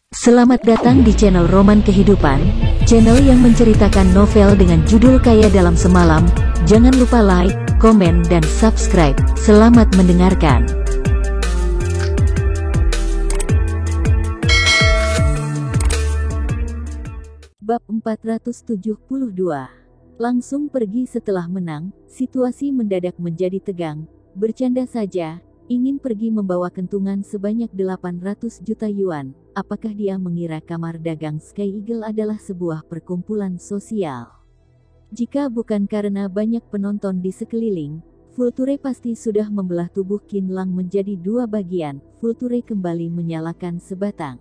Selamat datang di channel Roman Kehidupan, channel yang menceritakan novel dengan judul Kaya Dalam Semalam. Jangan lupa like, komen, dan subscribe. Selamat mendengarkan. Bab 472. Langsung pergi setelah menang, situasi mendadak menjadi tegang. Bercanda saja, ingin pergi membawa kentungan sebanyak 800 juta yuan. Apakah dia mengira kamar dagang Sky Eagle adalah sebuah perkumpulan sosial? Jika bukan karena banyak penonton di sekeliling, Vulture pasti sudah membelah tubuh Qin Lang menjadi dua bagian. Vulture kembali menyalakan sebatang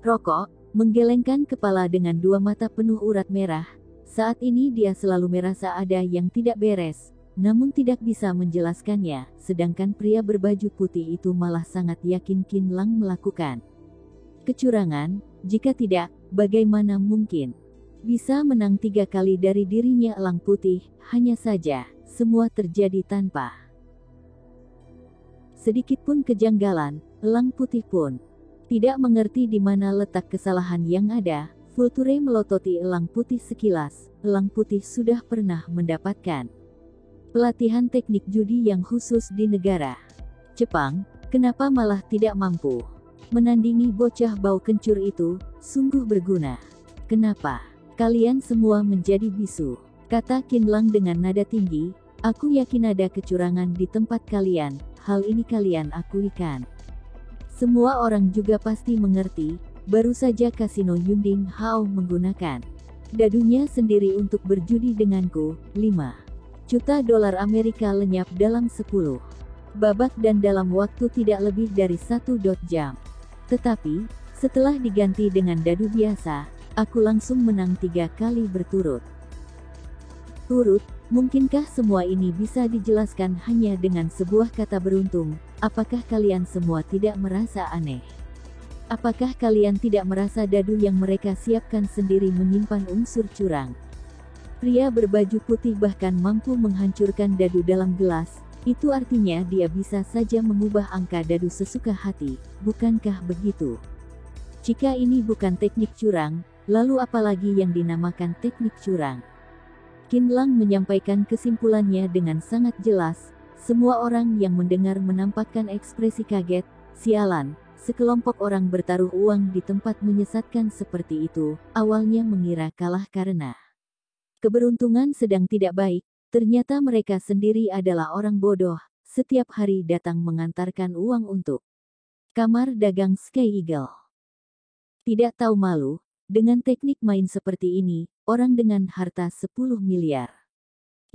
rokok, menggelengkan kepala dengan dua mata penuh urat merah. Saat ini dia selalu merasa ada yang tidak beres, namun tidak bisa menjelaskannya, sedangkan pria berbaju putih itu malah sangat yakin Qin Lang melakukan kecurangan. Jika tidak, bagaimana mungkin bisa menang 3 kali dari dirinya elang putih? Hanya saja, semua terjadi tanpa sedikit pun kejanggalan. Elang putih pun tidak mengerti di mana letak kesalahan yang ada. Vulture melototi elang putih sekilas. Elang putih sudah pernah mendapatkan pelatihan teknik judi yang khusus di negara Jepang. Kenapa malah tidak mampu menandingi bocah bau kencur itu? Sungguh berguna. Kenapa kalian semua menjadi bisu? Kata Qin Lang dengan nada tinggi. Aku yakin ada kecurangan di tempat kalian. Hal ini kalian akui kan? Semua orang juga pasti mengerti. Baru saja kasino Yunding Hao menggunakan dadunya sendiri untuk berjudi denganku. 5 juta dolar Amerika lenyap dalam 10 babak dan dalam waktu tidak lebih dari 1 jam. Tetapi, setelah diganti dengan dadu biasa, aku langsung menang 3 kali berturut-turut. Mungkinkah semua ini bisa dijelaskan hanya dengan sebuah kata beruntung? Apakah kalian semua tidak merasa aneh? Apakah kalian tidak merasa dadu yang mereka siapkan sendiri menyimpan unsur curang? Pria berbaju putih bahkan mampu menghancurkan dadu dalam gelas. Itu artinya dia bisa saja mengubah angka dadu sesuka hati, bukankah begitu? Jika ini bukan teknik curang, lalu apalagi yang dinamakan teknik curang? Qin Lang menyampaikan kesimpulannya dengan sangat jelas. Semua orang yang mendengar menampakkan ekspresi kaget. Sialan, sekelompok orang bertaruh uang di tempat menyesatkan seperti itu. Awalnya mengira kalah karena keberuntungan sedang tidak baik. Ternyata mereka sendiri adalah orang bodoh. Setiap hari datang mengantarkan uang untuk kamar dagang Sky Eagle. Tidak tahu malu. Dengan teknik main seperti ini, orang dengan harta 10 miliar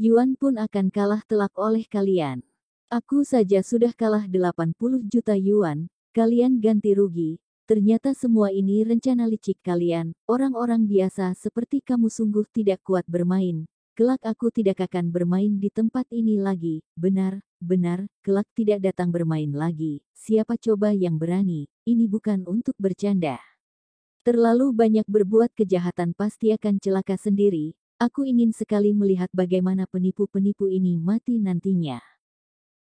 yuan pun akan kalah telak oleh kalian. Aku saja sudah kalah 80 juta yuan, kalian ganti rugi. Ternyata semua ini rencana licik kalian. Orang-orang biasa seperti kamu sungguh tidak kuat bermain. Kelak aku tidak akan bermain di tempat ini lagi. Benar, kelak tidak datang bermain lagi. Siapa coba yang berani? Ini bukan untuk bercanda. Terlalu banyak berbuat kejahatan pasti akan celaka sendiri. Aku ingin sekali melihat bagaimana penipu-penipu ini mati nantinya.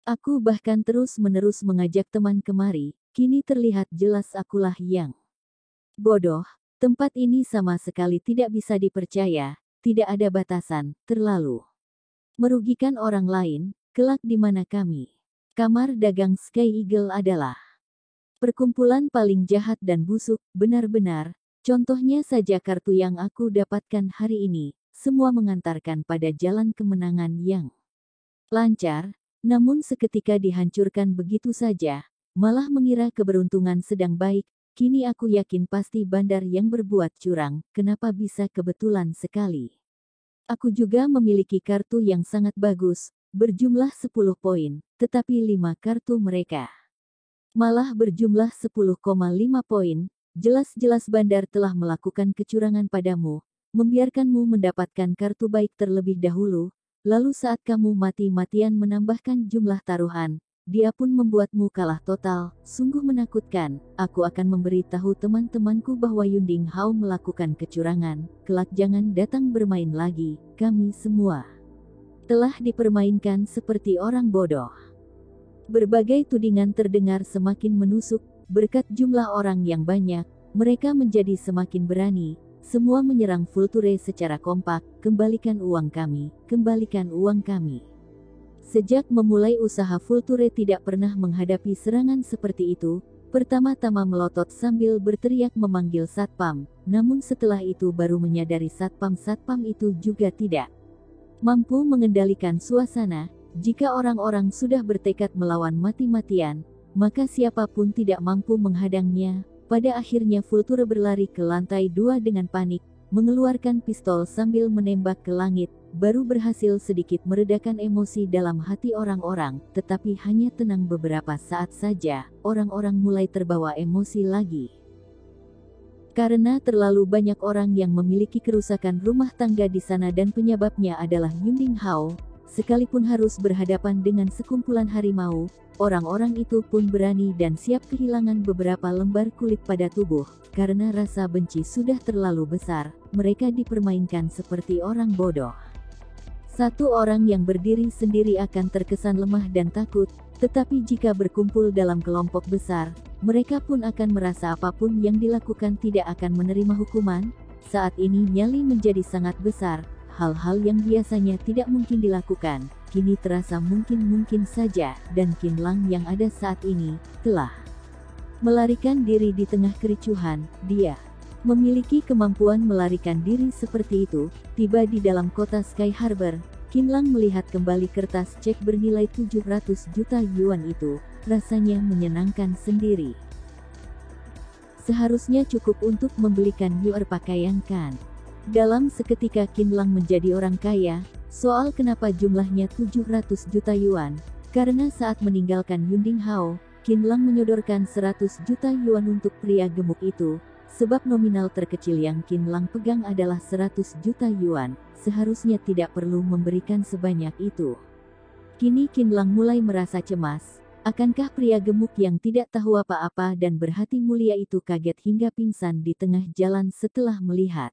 Aku bahkan terus-menerus mengajak teman kemari. Kini terlihat jelas akulah yang bodoh. Tempat ini sama sekali tidak bisa dipercaya. Tidak ada batasan, terlalu merugikan orang lain. Kelak di mana kami? Kamar dagang Sky Eagle adalah perkumpulan paling jahat dan busuk, benar-benar. Contohnya saja kartu yang aku dapatkan hari ini, semua mengantarkan pada jalan kemenangan yang lancar, namun seketika dihancurkan begitu saja, malah mengira keberuntungan sedang baik. Kini aku yakin pasti bandar yang berbuat curang. Kenapa bisa kebetulan sekali? Aku juga memiliki kartu yang sangat bagus, berjumlah 10 poin, tetapi 5 kartu mereka malah berjumlah 10,5 poin. Jelas-jelas bandar telah melakukan kecurangan padamu, membiarkanmu mendapatkan kartu baik terlebih dahulu, lalu saat kamu mati-matian menambahkan jumlah taruhan, dia pun membuatmu kalah total. Sungguh menakutkan. Aku akan memberitahu teman-temanku bahwa Yunding Hao melakukan kecurangan. Kelak jangan datang bermain lagi. Kami semua telah dipermainkan seperti orang bodoh. Berbagai tudingan terdengar semakin menusuk. Berkat jumlah orang yang banyak, mereka menjadi semakin berani. Semua menyerang Vulture secara kompak, kembalikan uang kami, kembalikan uang kami. Sejak memulai usaha Vulture tidak pernah menghadapi serangan seperti itu. Pertama-tama melotot sambil berteriak memanggil satpam, namun setelah itu baru menyadari satpam itu juga tidak mampu mengendalikan suasana. Jika orang-orang sudah bertekad melawan mati-matian, maka siapapun tidak mampu menghadangnya. Pada akhirnya Vulture berlari ke lantai 2 dengan panik, mengeluarkan pistol sambil menembak ke langit, baru berhasil sedikit meredakan emosi dalam hati orang-orang, tetapi hanya tenang beberapa saat saja, orang-orang mulai terbawa emosi lagi. Karena terlalu banyak orang yang memiliki kerusakan rumah tangga di sana dan penyebabnya adalah Yunding Hao, sekalipun harus berhadapan dengan sekumpulan harimau, orang-orang itu pun berani dan siap kehilangan beberapa lembar kulit pada tubuh, karena rasa benci sudah terlalu besar, mereka dipermainkan seperti orang bodoh. Satu orang yang berdiri sendiri akan terkesan lemah dan takut, tetapi jika berkumpul dalam kelompok besar, mereka pun akan merasa apapun yang dilakukan tidak akan menerima hukuman. Saat ini nyali menjadi sangat besar, hal-hal yang biasanya tidak mungkin dilakukan, kini terasa mungkin saja, dan Qinlang yang ada saat ini, telah melarikan diri di tengah kericuhan. Dia memiliki kemampuan melarikan diri seperti itu. Tiba di dalam kota Sky Harbor, Qinlang melihat kembali kertas cek bernilai 700 juta yuan itu, rasanya menyenangkan sendiri. Seharusnya cukup untuk membelikan Yuer pakaian kan? Dalam seketika Qinlang menjadi orang kaya. Soal kenapa jumlahnya 700 juta yuan, karena saat meninggalkan Yunding Hao, Qinlang menyodorkan 100 juta yuan untuk pria gemuk itu. Sebab nominal terkecil yang Qinlang pegang adalah 100 juta yuan, seharusnya tidak perlu memberikan sebanyak itu. Kini Qinlang mulai merasa cemas, akankah pria gemuk yang tidak tahu apa-apa dan berhati mulia itu kaget hingga pingsan di tengah jalan setelah melihat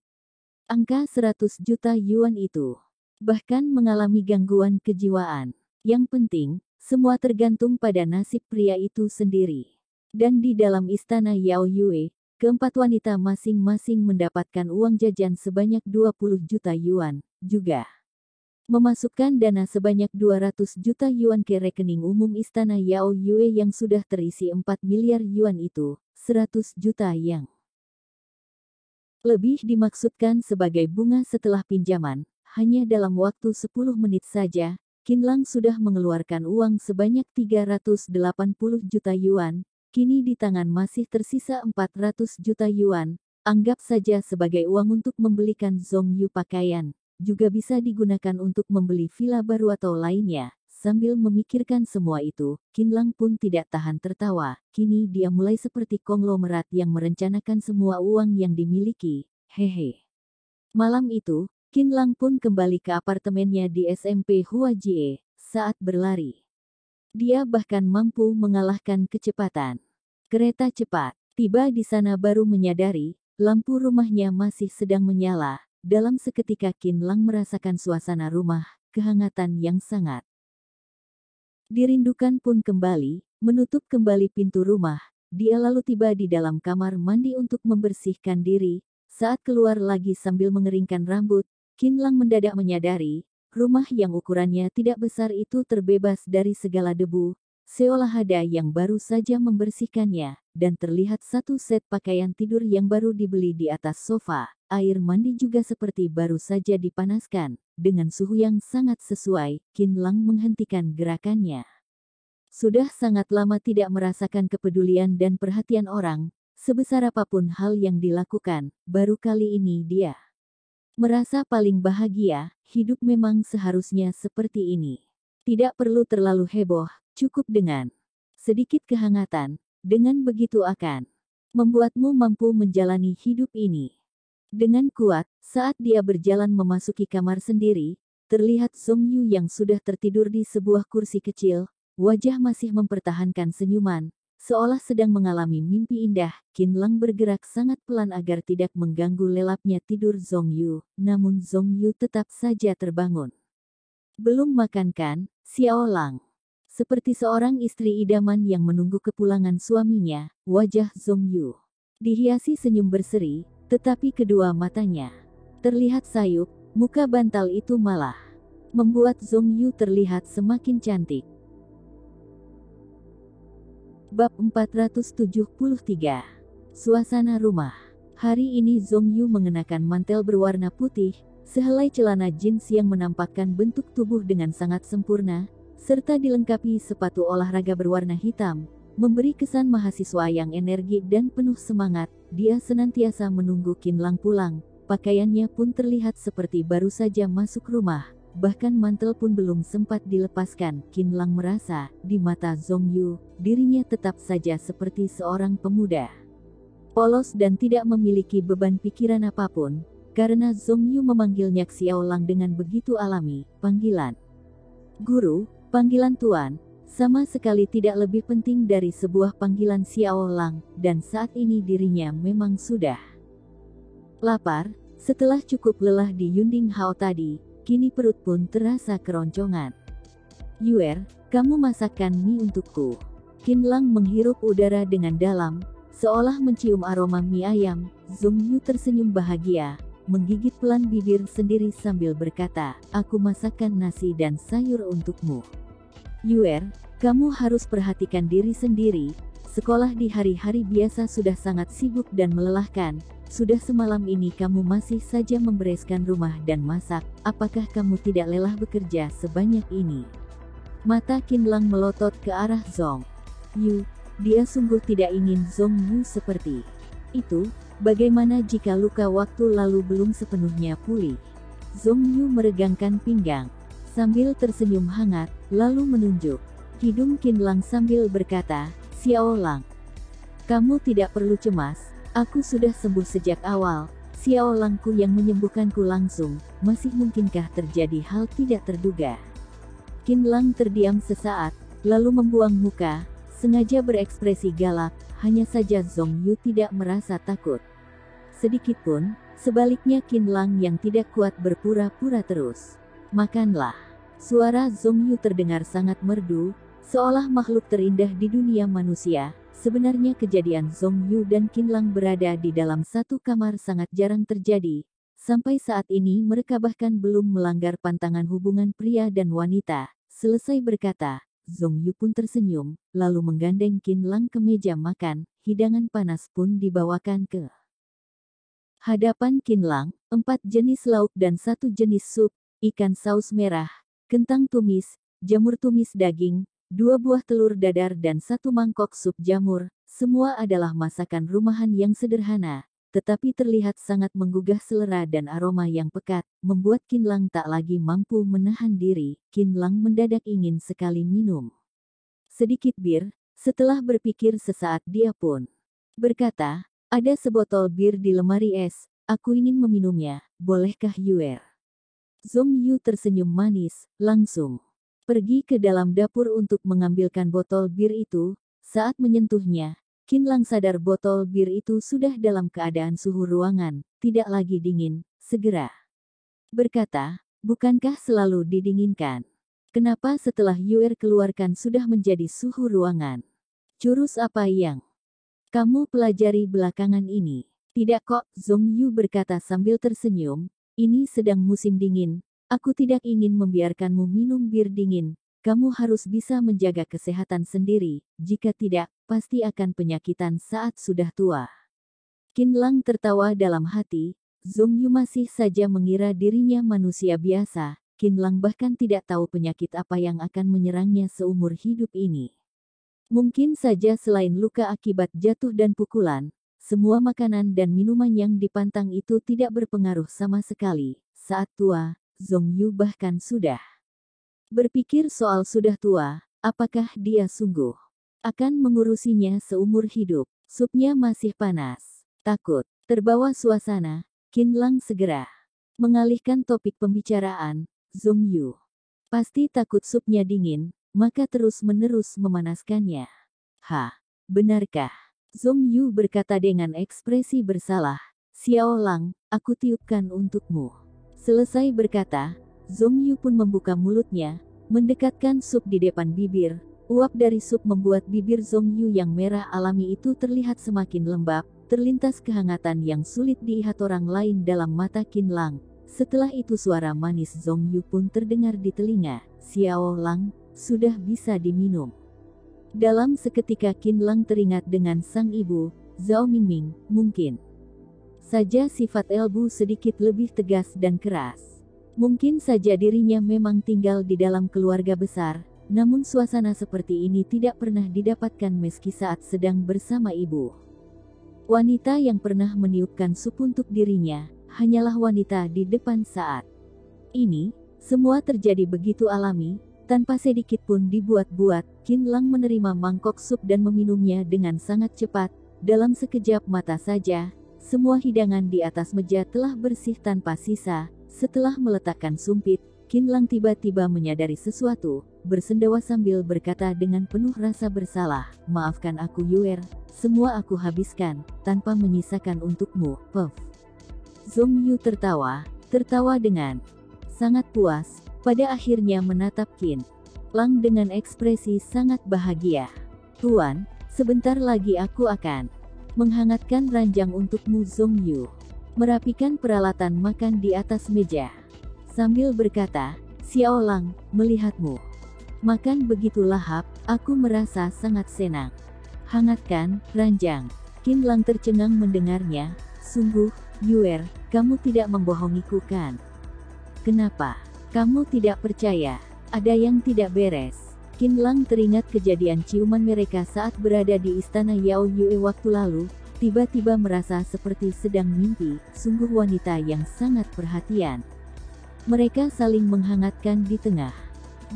angka 100 juta yuan itu. Bahkan mengalami gangguan kejiwaan. Yang penting, semua tergantung pada nasib pria itu sendiri. Dan di dalam istana Yao Yue, keempat wanita masing-masing mendapatkan uang jajan sebanyak 20 juta yuan, juga memasukkan dana sebanyak 200 juta yuan ke rekening umum istana Yao Yue yang sudah terisi 4 miliar yuan itu, 100 juta yang lebih dimaksudkan sebagai bunga setelah pinjaman. Hanya dalam waktu 10 menit saja, Qinlang sudah mengeluarkan uang sebanyak 380 juta yuan. Kini di tangan masih tersisa 400 juta yuan, anggap saja sebagai uang untuk membelikan Zhongyu pakaian, juga bisa digunakan untuk membeli villa baru atau lainnya. Sambil memikirkan semua itu, Qinlang pun tidak tahan tertawa, kini dia mulai seperti konglomerat yang merencanakan semua uang yang dimiliki, hehe. Malam itu, Qinlang pun kembali ke apartemennya di SMP Huajie. Saat berlari, dia bahkan mampu mengalahkan kecepatan kereta cepat. Tiba di sana baru menyadari, lampu rumahnya masih sedang menyala. Dalam seketika Qinlang merasakan suasana rumah, kehangatan yang sangat dirindukan pun kembali, menutup kembali pintu rumah. Dia lalu tiba di dalam kamar mandi untuk membersihkan diri. Saat keluar lagi sambil mengeringkan rambut, Qinlang mendadak menyadari, rumah yang ukurannya tidak besar itu terbebas dari segala debu, seolah ada yang baru saja membersihkannya, dan terlihat satu set pakaian tidur yang baru dibeli di atas sofa. Air mandi juga seperti baru saja dipanaskan, dengan suhu yang sangat sesuai. Qinlang menghentikan gerakannya. Sudah sangat lama tidak merasakan kepedulian dan perhatian orang, sebesar apapun hal yang dilakukan, baru kali ini dia merasa paling bahagia. Hidup memang seharusnya seperti ini. Tidak perlu terlalu heboh, cukup dengan sedikit kehangatan. Dengan begitu akan membuatmu mampu menjalani hidup ini dengan kuat. Saat dia berjalan memasuki kamar sendiri, terlihat Zhongyu yang sudah tertidur di sebuah kursi kecil, wajah masih mempertahankan senyuman, seolah sedang mengalami mimpi indah. Qinlang bergerak sangat pelan agar tidak mengganggu lelapnya tidur Zhongyu, namun Zhongyu tetap saja terbangun. Belum makan kan, Xiao Lang? Seperti seorang istri idaman yang menunggu kepulangan suaminya, wajah Zhongyu Dihiasi senyum berseri, tetapi kedua matanya terlihat sayup, muka bantal itu malah membuat Zhong Yu terlihat semakin cantik. Bab 473. Suasana rumah. Hari ini Zhong Yu mengenakan mantel berwarna putih, sehelai celana jeans yang menampakkan bentuk tubuh dengan sangat sempurna, serta dilengkapi sepatu olahraga berwarna hitam, memberi kesan mahasiswa yang energi dan penuh semangat. Dia senantiasa menunggu Qin Lang pulang, pakaiannya pun terlihat seperti baru saja masuk rumah, bahkan mantel pun belum sempat dilepaskan. Qin Lang merasa, di mata Zhong Yu, dirinya tetap saja seperti seorang pemuda polos dan tidak memiliki beban pikiran apapun, karena Zhong Yu memanggilnya Xiao Lang dengan begitu alami, panggilan guru, panggilan tuan, sama sekali tidak lebih penting dari sebuah panggilan Xiao Lang, dan saat ini dirinya memang sudah lapar. Setelah cukup lelah di Yunding Hao tadi, kini perut pun terasa keroncongan. Yuer, kamu masakkan mie untukku. Qin Lang menghirup udara dengan dalam, seolah mencium aroma mie ayam. Zhong Yu tersenyum bahagia, menggigit pelan bibir sendiri sambil berkata, aku masakkan nasi dan sayur untukmu. Yuer, kamu harus perhatikan diri sendiri. Sekolah di hari-hari biasa sudah sangat sibuk dan melelahkan. Sudah semalam ini kamu masih saja membereskan rumah dan masak. Apakah kamu tidak lelah bekerja sebanyak ini? Mata Qin Lang melotot ke arah Zhong Yu. Dia sungguh tidak ingin Zhong Yu seperti itu. Bagaimana jika luka waktu lalu belum sepenuhnya pulih? Zhong Yu meregangkan pinggang sambil tersenyum hangat, lalu menunjuk hidung Qin Lang sambil berkata, Xiao Lang, kamu tidak perlu cemas, aku sudah sembuh sejak awal. Xiao Langku yang menyembuhkanku langsung, masih mungkinkah terjadi hal tidak terduga? Qin Lang terdiam sesaat, lalu membuang muka, sengaja berekspresi galak. Hanya saja Zhong Yu tidak merasa takut sedikitpun, sebaliknya Qin Lang yang tidak kuat berpura-pura terus. Makanlah. Suara Zhong Yu terdengar sangat merdu, seolah makhluk terindah di dunia manusia. Sebenarnya kejadian Zhong Yu dan Qin Lang berada di dalam satu kamar sangat jarang terjadi. Sampai saat ini mereka bahkan belum melanggar pantangan hubungan pria dan wanita. Selesai berkata, Zhong Yu pun tersenyum, lalu menggandeng Qin Lang ke meja makan. Hidangan panas pun dibawakan ke hadapan Qin Lang, 4 jenis lauk dan 1 jenis sup, ikan saus merah, kentang tumis, jamur tumis daging, 2 buah telur dadar dan 1 mangkok sup jamur. Semua adalah masakan rumahan yang sederhana, tetapi terlihat sangat menggugah selera dan aroma yang pekat, membuat Qin Lang tak lagi mampu menahan diri. Qin Lang mendadak ingin sekali minum sedikit bir. Setelah berpikir sesaat dia pun berkata, ada sebotol bir di lemari es, aku ingin meminumnya, bolehkah Yuer? Zhong Yu tersenyum manis, langsung pergi ke dalam dapur untuk mengambilkan botol bir itu. Saat menyentuhnya, Qin Lang sadar botol bir itu sudah dalam keadaan suhu ruangan, tidak lagi dingin. Segera berkata, bukankah selalu didinginkan? Kenapa setelah Yuer keluarkan sudah menjadi suhu ruangan? Jurus apa yang kamu pelajari belakangan ini? Tidak kok, Zhong Yu berkata sambil tersenyum, ini sedang musim dingin, aku tidak ingin membiarkanmu minum bir dingin, kamu harus bisa menjaga kesehatan sendiri, jika tidak, pasti akan penyakitan saat sudah tua. Qin Lang tertawa dalam hati, Zhong Yu masih saja mengira dirinya manusia biasa. Qin Lang bahkan tidak tahu penyakit apa yang akan menyerangnya seumur hidup ini. Mungkin saja selain luka akibat jatuh dan pukulan, semua makanan dan minuman yang dipantang itu tidak berpengaruh sama sekali. Saat tua, Zhong Yu bahkan sudah berpikir soal sudah tua, apakah dia sungguh akan mengurusinya seumur hidup. Supnya masih panas. Takut terbawa suasana, Qin Lang segera mengalihkan topik pembicaraan. Zhong Yu pasti takut supnya dingin, maka terus-menerus memanaskannya. Benarkah? Zhong Yu berkata dengan ekspresi bersalah. Xiao Lang, aku tiupkan untukmu. Selesai berkata, Zhong Yu pun membuka mulutnya, mendekatkan sup di depan bibir. Uap dari sup membuat bibir Zhong Yu yang merah alami itu terlihat semakin lembab. terlintas kehangatan yang sulit dilihat orang lain dalam mata Qin Lang. Setelah itu suara manis Zhong Yu pun terdengar di telinga. Xiao Lang, sudah bisa diminum. Dalam seketika Qin Lang teringat dengan sang ibu, Zhao Mingming, mungkin saja sifat Elbu sedikit lebih tegas dan keras. Mungkin saja dirinya memang tinggal di dalam keluarga besar, namun suasana seperti ini tidak pernah didapatkan meski saat sedang bersama ibu. Wanita yang pernah meniupkan sup untuk dirinya, hanyalah wanita di depan saat ini. Semua terjadi begitu alami, tanpa sedikit pun dibuat-buat. Qin Lang menerima mangkok sup dan meminumnya dengan sangat cepat. Dalam sekejap mata saja, semua hidangan di atas meja telah bersih tanpa sisa. Setelah meletakkan sumpit, Qin Lang tiba-tiba menyadari sesuatu, bersendawa sambil berkata dengan penuh rasa bersalah, "Maafkan aku Yuer, semua aku habiskan, tanpa menyisakan untukmu." Puff. Zhong Yu tertawa dengan sangat puas, pada akhirnya menatap Qin Lang dengan ekspresi sangat bahagia. "Tuan, sebentar lagi aku akan menghangatkan ranjang untukmu." Zhong Yu merapikan peralatan makan di atas meja, sambil berkata, "Xiao Lang, melihatmu makan begitu lahap, aku merasa sangat senang." "Hangatkan ranjang." Qin Lang tercengang mendengarnya. "Sungguh, Yuer, kamu tidak membohongiku kan? Kenapa kamu tidak percaya? Ada yang tidak beres." Qin Lang teringat kejadian ciuman mereka saat berada di istana Yao Yue waktu lalu, tiba-tiba merasa seperti sedang mimpi. Sungguh wanita yang sangat perhatian. Mereka saling menghangatkan di tengah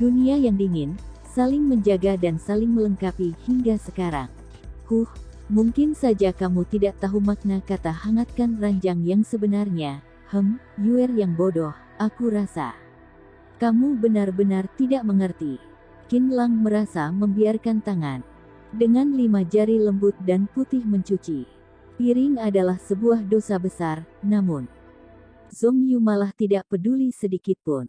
dunia yang dingin, saling menjaga dan saling melengkapi hingga sekarang. Mungkin saja kamu tidak tahu makna kata hangatkan ranjang yang sebenarnya." Yuer yang bodoh, aku rasa kamu benar-benar tidak mengerti." Qin Lang merasa membiarkan tangan dengan 5 jari lembut dan putih mencuci piring adalah sebuah dosa besar, namun Zhong Yu malah tidak peduli sedikit pun.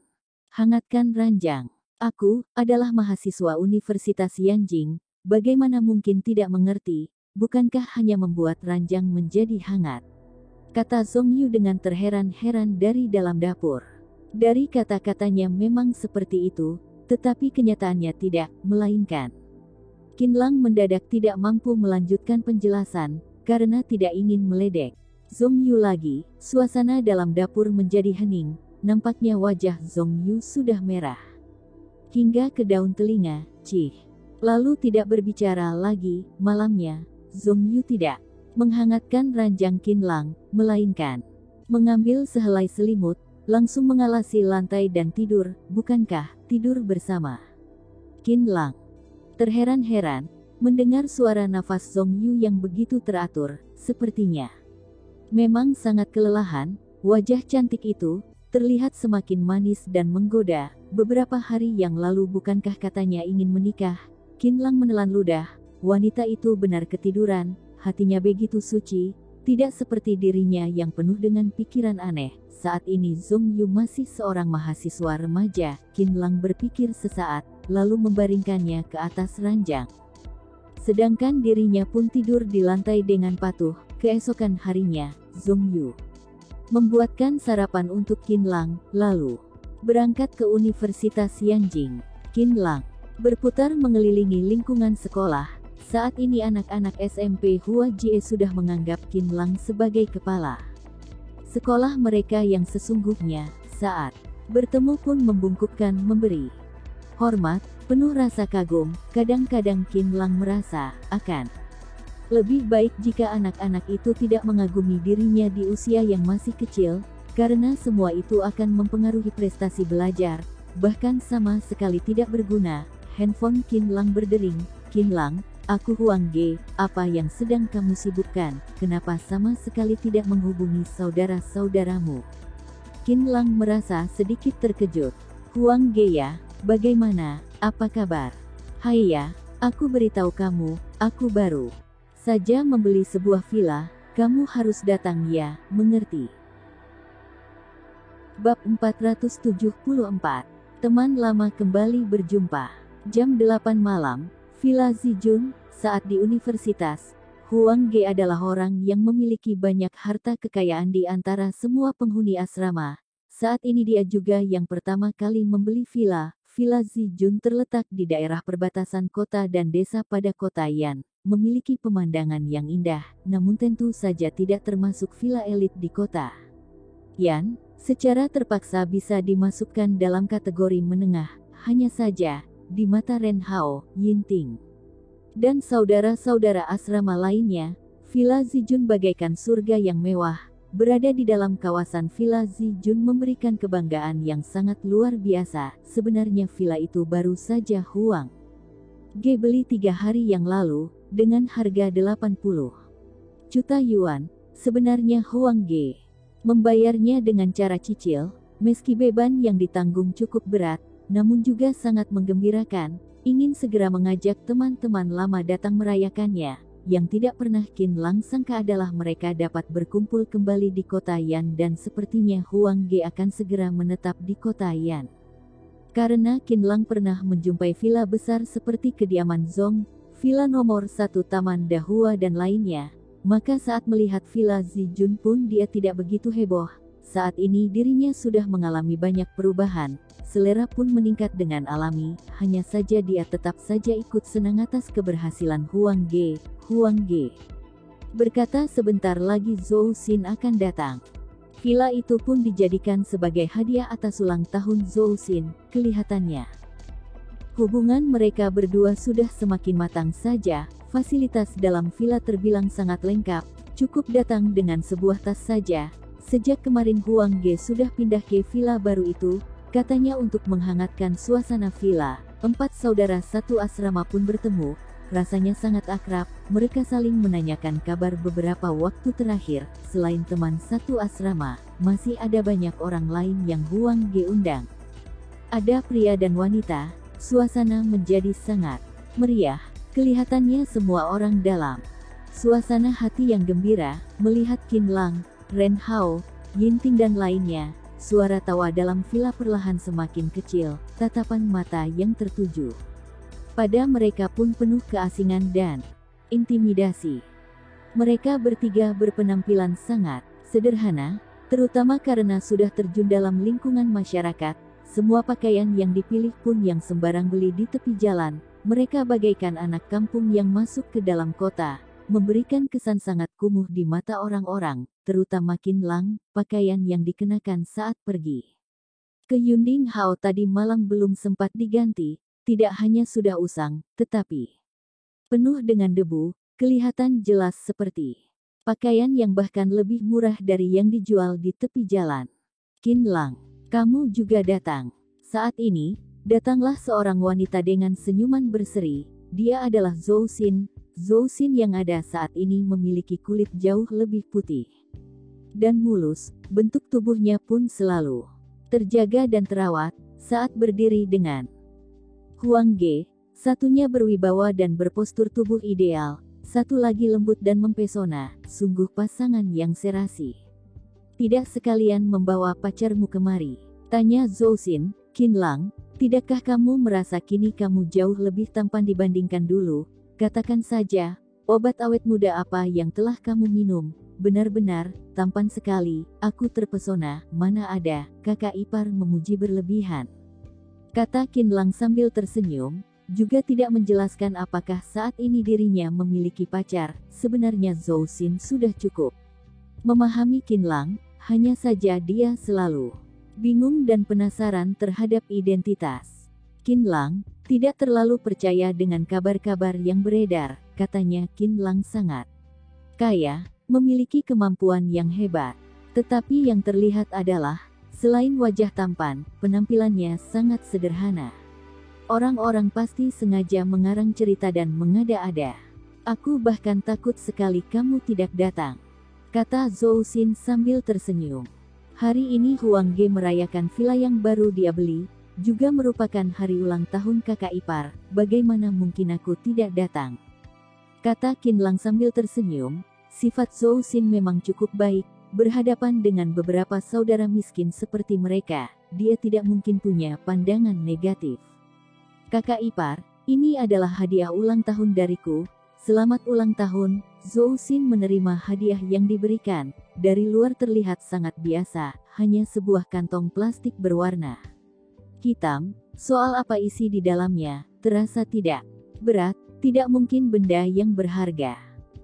"Hangatkan ranjang. Aku adalah mahasiswa Universitas Yanjing, bagaimana mungkin tidak mengerti? Bukankah hanya membuat ranjang menjadi hangat?" kata Zhong Yu dengan terheran-heran dari dalam dapur. Dari kata-katanya memang seperti itu, tetapi kenyataannya tidak, melainkan Qin Lang mendadak tidak mampu melanjutkan penjelasan, karena tidak ingin meledek Zhong Yu lagi. Suasana dalam dapur menjadi hening, nampaknya wajah Zhong Yu sudah merah hingga ke daun telinga. Lalu tidak berbicara lagi. Malamnya, Zhong Yu tidak menghangatkan ranjang Qin Lang, melainkan mengambil sehelai selimut, langsung mengalasi lantai dan tidur. "Bukankah tidur bersama?" Qin Lang terheran-heran mendengar suara nafas Zhong Yu yang begitu teratur. Sepertinya memang sangat kelelahan. Wajah cantik itu terlihat semakin manis dan menggoda. "Beberapa hari yang lalu bukankah katanya ingin menikah?" Qin Lang menelan ludah. Wanita itu benar ketiduran, hatinya begitu suci, tidak seperti dirinya yang penuh dengan pikiran aneh. Saat ini Zhong Yu masih seorang mahasiswa remaja. Qin Lang berpikir sesaat, lalu membaringkannya ke atas ranjang. Sedangkan dirinya pun tidur di lantai dengan patuh. Keesokan harinya, Zhong Yu membuatkan sarapan untuk Qin Lang, lalu berangkat ke Universitas Yanjing. Qin Lang berputar mengelilingi lingkungan sekolah. Saat ini anak-anak SMP Hua Jie sudah menganggap Qin Lang sebagai kepala sekolah mereka yang sesungguhnya. Saat bertemu pun membungkukkan memberi hormat, penuh rasa kagum. Kadang-kadang Qin Lang merasa akan lebih baik jika anak-anak itu tidak mengagumi dirinya di usia yang masih kecil, karena semua itu akan mempengaruhi prestasi belajar, bahkan sama sekali tidak berguna. Handphone Qin Lang berdering. "Qin Lang, aku Huang Ge, apa yang sedang kamu sibukkan? Kenapa sama sekali tidak menghubungi saudara-saudaramu?" Qin Lang merasa sedikit terkejut. "Huang Ge ya, bagaimana? Apa kabar?" "Hai ya, aku beritahu kamu, aku baru saja membeli sebuah villa, kamu harus datang ya, mengerti?" Bab 474. Teman lama kembali berjumpa. Jam 8 malam, Villa Zijun, saat di universitas, Huang Ge adalah orang yang memiliki banyak harta kekayaan di antara semua penghuni asrama. Saat ini dia juga yang pertama kali membeli villa. Villa Zijun terletak di daerah perbatasan kota dan desa pada kota Yan. Memiliki pemandangan yang indah, namun tentu saja tidak termasuk villa elit di kota Yan. Secara terpaksa bisa dimasukkan dalam kategori menengah, hanya saja, di mata Ren Hao, Yinting, dan saudara-saudara asrama lainnya, Villa Zijun bagaikan surga yang mewah. Berada di dalam kawasan Villa Zijun memberikan kebanggaan yang sangat luar biasa. Sebenarnya villa itu baru saja Huang Ge beli 3 hari yang lalu, dengan harga 80 juta yuan. Sebenarnya Huang Ge membayarnya dengan cara cicil, meski beban yang ditanggung cukup berat, namun juga sangat menggembirakan. Ingin segera mengajak teman-teman lama datang merayakannya. Yang tidak pernah Qin Lang sangka adalah mereka dapat berkumpul kembali di kota Yan dan sepertinya Huang Ge akan segera menetap di kota Yan. Karena Qin Lang pernah menjumpai villa besar seperti kediaman Zong, villa nomor 1 Taman Dahua dan lainnya, maka saat melihat Villa Zijun pun dia tidak begitu heboh. Saat ini dirinya sudah mengalami banyak perubahan, selera pun meningkat dengan alami, hanya saja dia tetap saja ikut senang atas keberhasilan Huang Ge. Huang Ge berkata sebentar lagi Zhou Xin akan datang. Villa itu pun dijadikan sebagai hadiah atas ulang tahun Zhou Xin. Kelihatannya hubungan mereka berdua sudah semakin matang saja. Fasilitas dalam villa terbilang sangat lengkap, cukup datang dengan sebuah tas saja. Sejak kemarin Huang Ge sudah pindah ke villa baru itu, katanya untuk menghangatkan suasana villa. 4 saudara satu asrama pun bertemu, rasanya sangat akrab, mereka saling menanyakan kabar beberapa waktu terakhir. Selain teman satu asrama, masih ada banyak orang lain yang Huang Ge undang. Ada pria dan wanita, suasana menjadi sangat meriah, kelihatannya semua orang dalam suasana hati yang gembira, melihat Qin Lang, Ren Hao, Yinting dan lainnya. Suara tawa dalam villa perlahan semakin kecil, tatapan mata yang tertuju pada mereka pun penuh keasingan dan intimidasi. Mereka bertiga berpenampilan sangat sederhana, terutama karena sudah terjun dalam lingkungan masyarakat. Semua pakaian yang dipilih pun yang sembarang beli di tepi jalan. Mereka bagaikan anak kampung yang masuk ke dalam kota, memberikan kesan sangat kumuh di mata orang-orang, terutama Qin Lang. Pakaian yang dikenakan saat pergi ke Yunding Hao tadi malam belum sempat diganti, tidak hanya sudah usang, tetapi penuh dengan debu, kelihatan jelas seperti pakaian yang bahkan lebih murah dari yang dijual di tepi jalan. Qin Lang, kamu juga datang. Saat ini, datanglah seorang wanita dengan senyuman berseri. Dia adalah Zhou Xin. Zhou Xin yang ada saat ini memiliki kulit jauh lebih putih dan mulus, bentuk tubuhnya pun selalu terjaga dan terawat. Saat berdiri dengan Huang Ge, satunya berwibawa dan berpostur tubuh ideal, satu lagi lembut dan mempesona, sungguh pasangan yang serasi. Tidak sekalian membawa pacarmu kemari? Tanya Zhou Xin. Qin Lang, tidakkah kamu merasa kini kamu jauh lebih tampan dibandingkan dulu? Katakan saja, obat awet muda apa yang telah kamu minum? Benar-benar tampan sekali, aku terpesona. Mana ada, kakak ipar memuji berlebihan, kata Qin Lang sambil tersenyum, juga tidak menjelaskan apakah saat ini dirinya memiliki pacar. Sebenarnya Zhou Xin sudah cukup memahami Qin Lang, hanya saja dia selalu bingung dan penasaran terhadap identitas Qin Lang. Tidak terlalu percaya dengan kabar-kabar yang beredar, katanya Qin Lang sangat kaya, memiliki kemampuan yang hebat. Tetapi yang terlihat adalah, selain wajah tampan, penampilannya sangat sederhana. Orang-orang pasti sengaja mengarang cerita dan mengada-ada. Aku bahkan takut sekali kamu tidak datang, kata Zhou Xin sambil tersenyum. Hari ini Huang Ge merayakan villa yang baru dia beli, juga merupakan hari ulang tahun kakak ipar. Bagaimana mungkin aku tidak datang? Kata Qin Lang sambil tersenyum. Sifat Zhou Xin memang cukup baik. Berhadapan dengan beberapa saudara miskin seperti mereka, dia tidak mungkin punya pandangan negatif. Kakak ipar, ini adalah hadiah ulang tahun dariku. Selamat ulang tahun. Zhou Xin menerima hadiah yang diberikan. Dari luar terlihat sangat biasa, hanya sebuah kantong plastik berwarna hitam. Soal apa isi di dalamnya, terasa tidak berat, tidak mungkin benda yang berharga.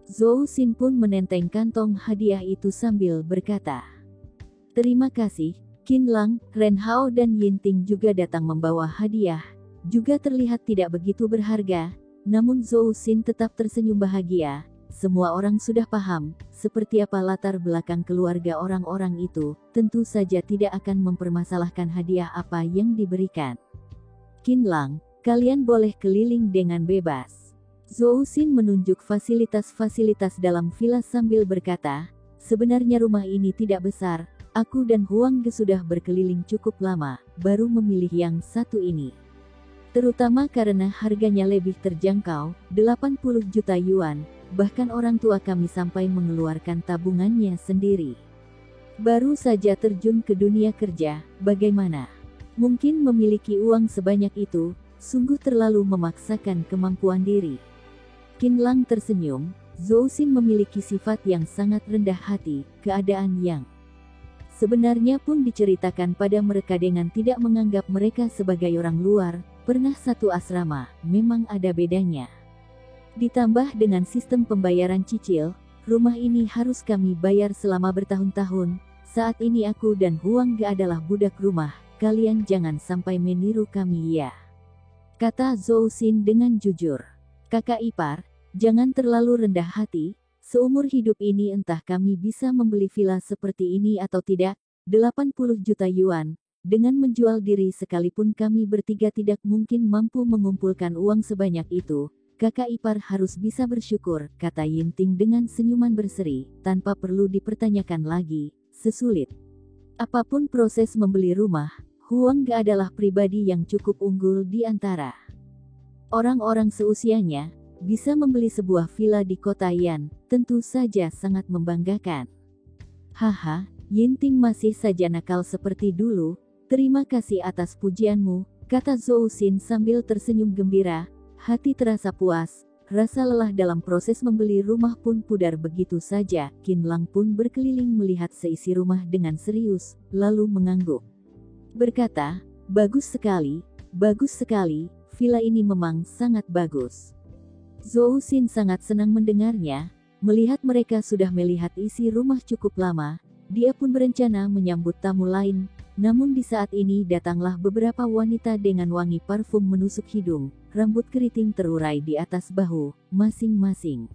Zhou Xin pun menenteng kantong hadiah itu sambil berkata, "Terima kasih." Qin Lang, Ren Hao dan Yin Ting juga datang membawa hadiah. Juga terlihat tidak begitu berharga, namun Zhou Xin tetap tersenyum bahagia. Semua orang sudah paham, seperti apa latar belakang keluarga orang-orang itu, tentu saja tidak akan mempermasalahkan hadiah apa yang diberikan. "Qin Lang, kalian boleh keliling dengan bebas." Zhou Xin menunjuk fasilitas-fasilitas dalam villa sambil berkata, "Sebenarnya rumah ini tidak besar. Aku dan Huang Ge sudah berkeliling cukup lama, baru memilih yang satu ini. Terutama karena harganya lebih terjangkau, 80 juta yuan, bahkan orang tua kami sampai mengeluarkan tabungannya sendiri. Baru saja terjun ke dunia kerja, bagaimana? Mungkin memiliki uang sebanyak itu, sungguh terlalu memaksakan kemampuan diri." Qin Lang tersenyum. Zhou Xin memiliki sifat yang sangat rendah hati, keadaan yang sebenarnya pun diceritakan pada mereka dengan tidak menganggap mereka sebagai orang luar. Pernah satu asrama, memang ada bedanya. Ditambah dengan sistem pembayaran cicil, rumah ini harus kami bayar selama bertahun-tahun. Saat ini aku dan Huang Ge adalah budak rumah, kalian jangan sampai meniru kami ya, kata Zhou Xin dengan jujur. "Kakak ipar, jangan terlalu rendah hati. Seumur hidup ini entah kami bisa membeli villa seperti ini atau tidak, 80 juta yuan. Dengan menjual diri sekalipun kami bertiga tidak mungkin mampu mengumpulkan uang sebanyak itu. Kakak ipar harus bisa bersyukur," kata Yin Ting dengan senyuman berseri, tanpa perlu dipertanyakan lagi. Sesulit apapun proses membeli rumah, Huang Ge adalah pribadi yang cukup unggul di antara orang-orang seusianya. Bisa membeli sebuah villa di kota Yan, tentu saja sangat membanggakan. "Haha, Yin Ting masih saja nakal seperti dulu. Terima kasih atas pujianmu," kata Zhou Xin sambil tersenyum gembira. Hati terasa puas, rasa lelah dalam proses membeli rumah pun pudar begitu saja. Qin Lang pun berkeliling melihat seisi rumah dengan serius, lalu mengangguk. Berkata, bagus sekali, villa ini memang sangat bagus." Zhou Xin sangat senang mendengarnya. Melihat mereka sudah melihat isi rumah cukup lama, dia pun berencana menyambut tamu lain. Namun di saat ini datanglah beberapa wanita dengan wangi parfum menusuk hidung, rambut keriting terurai di atas bahu, masing-masing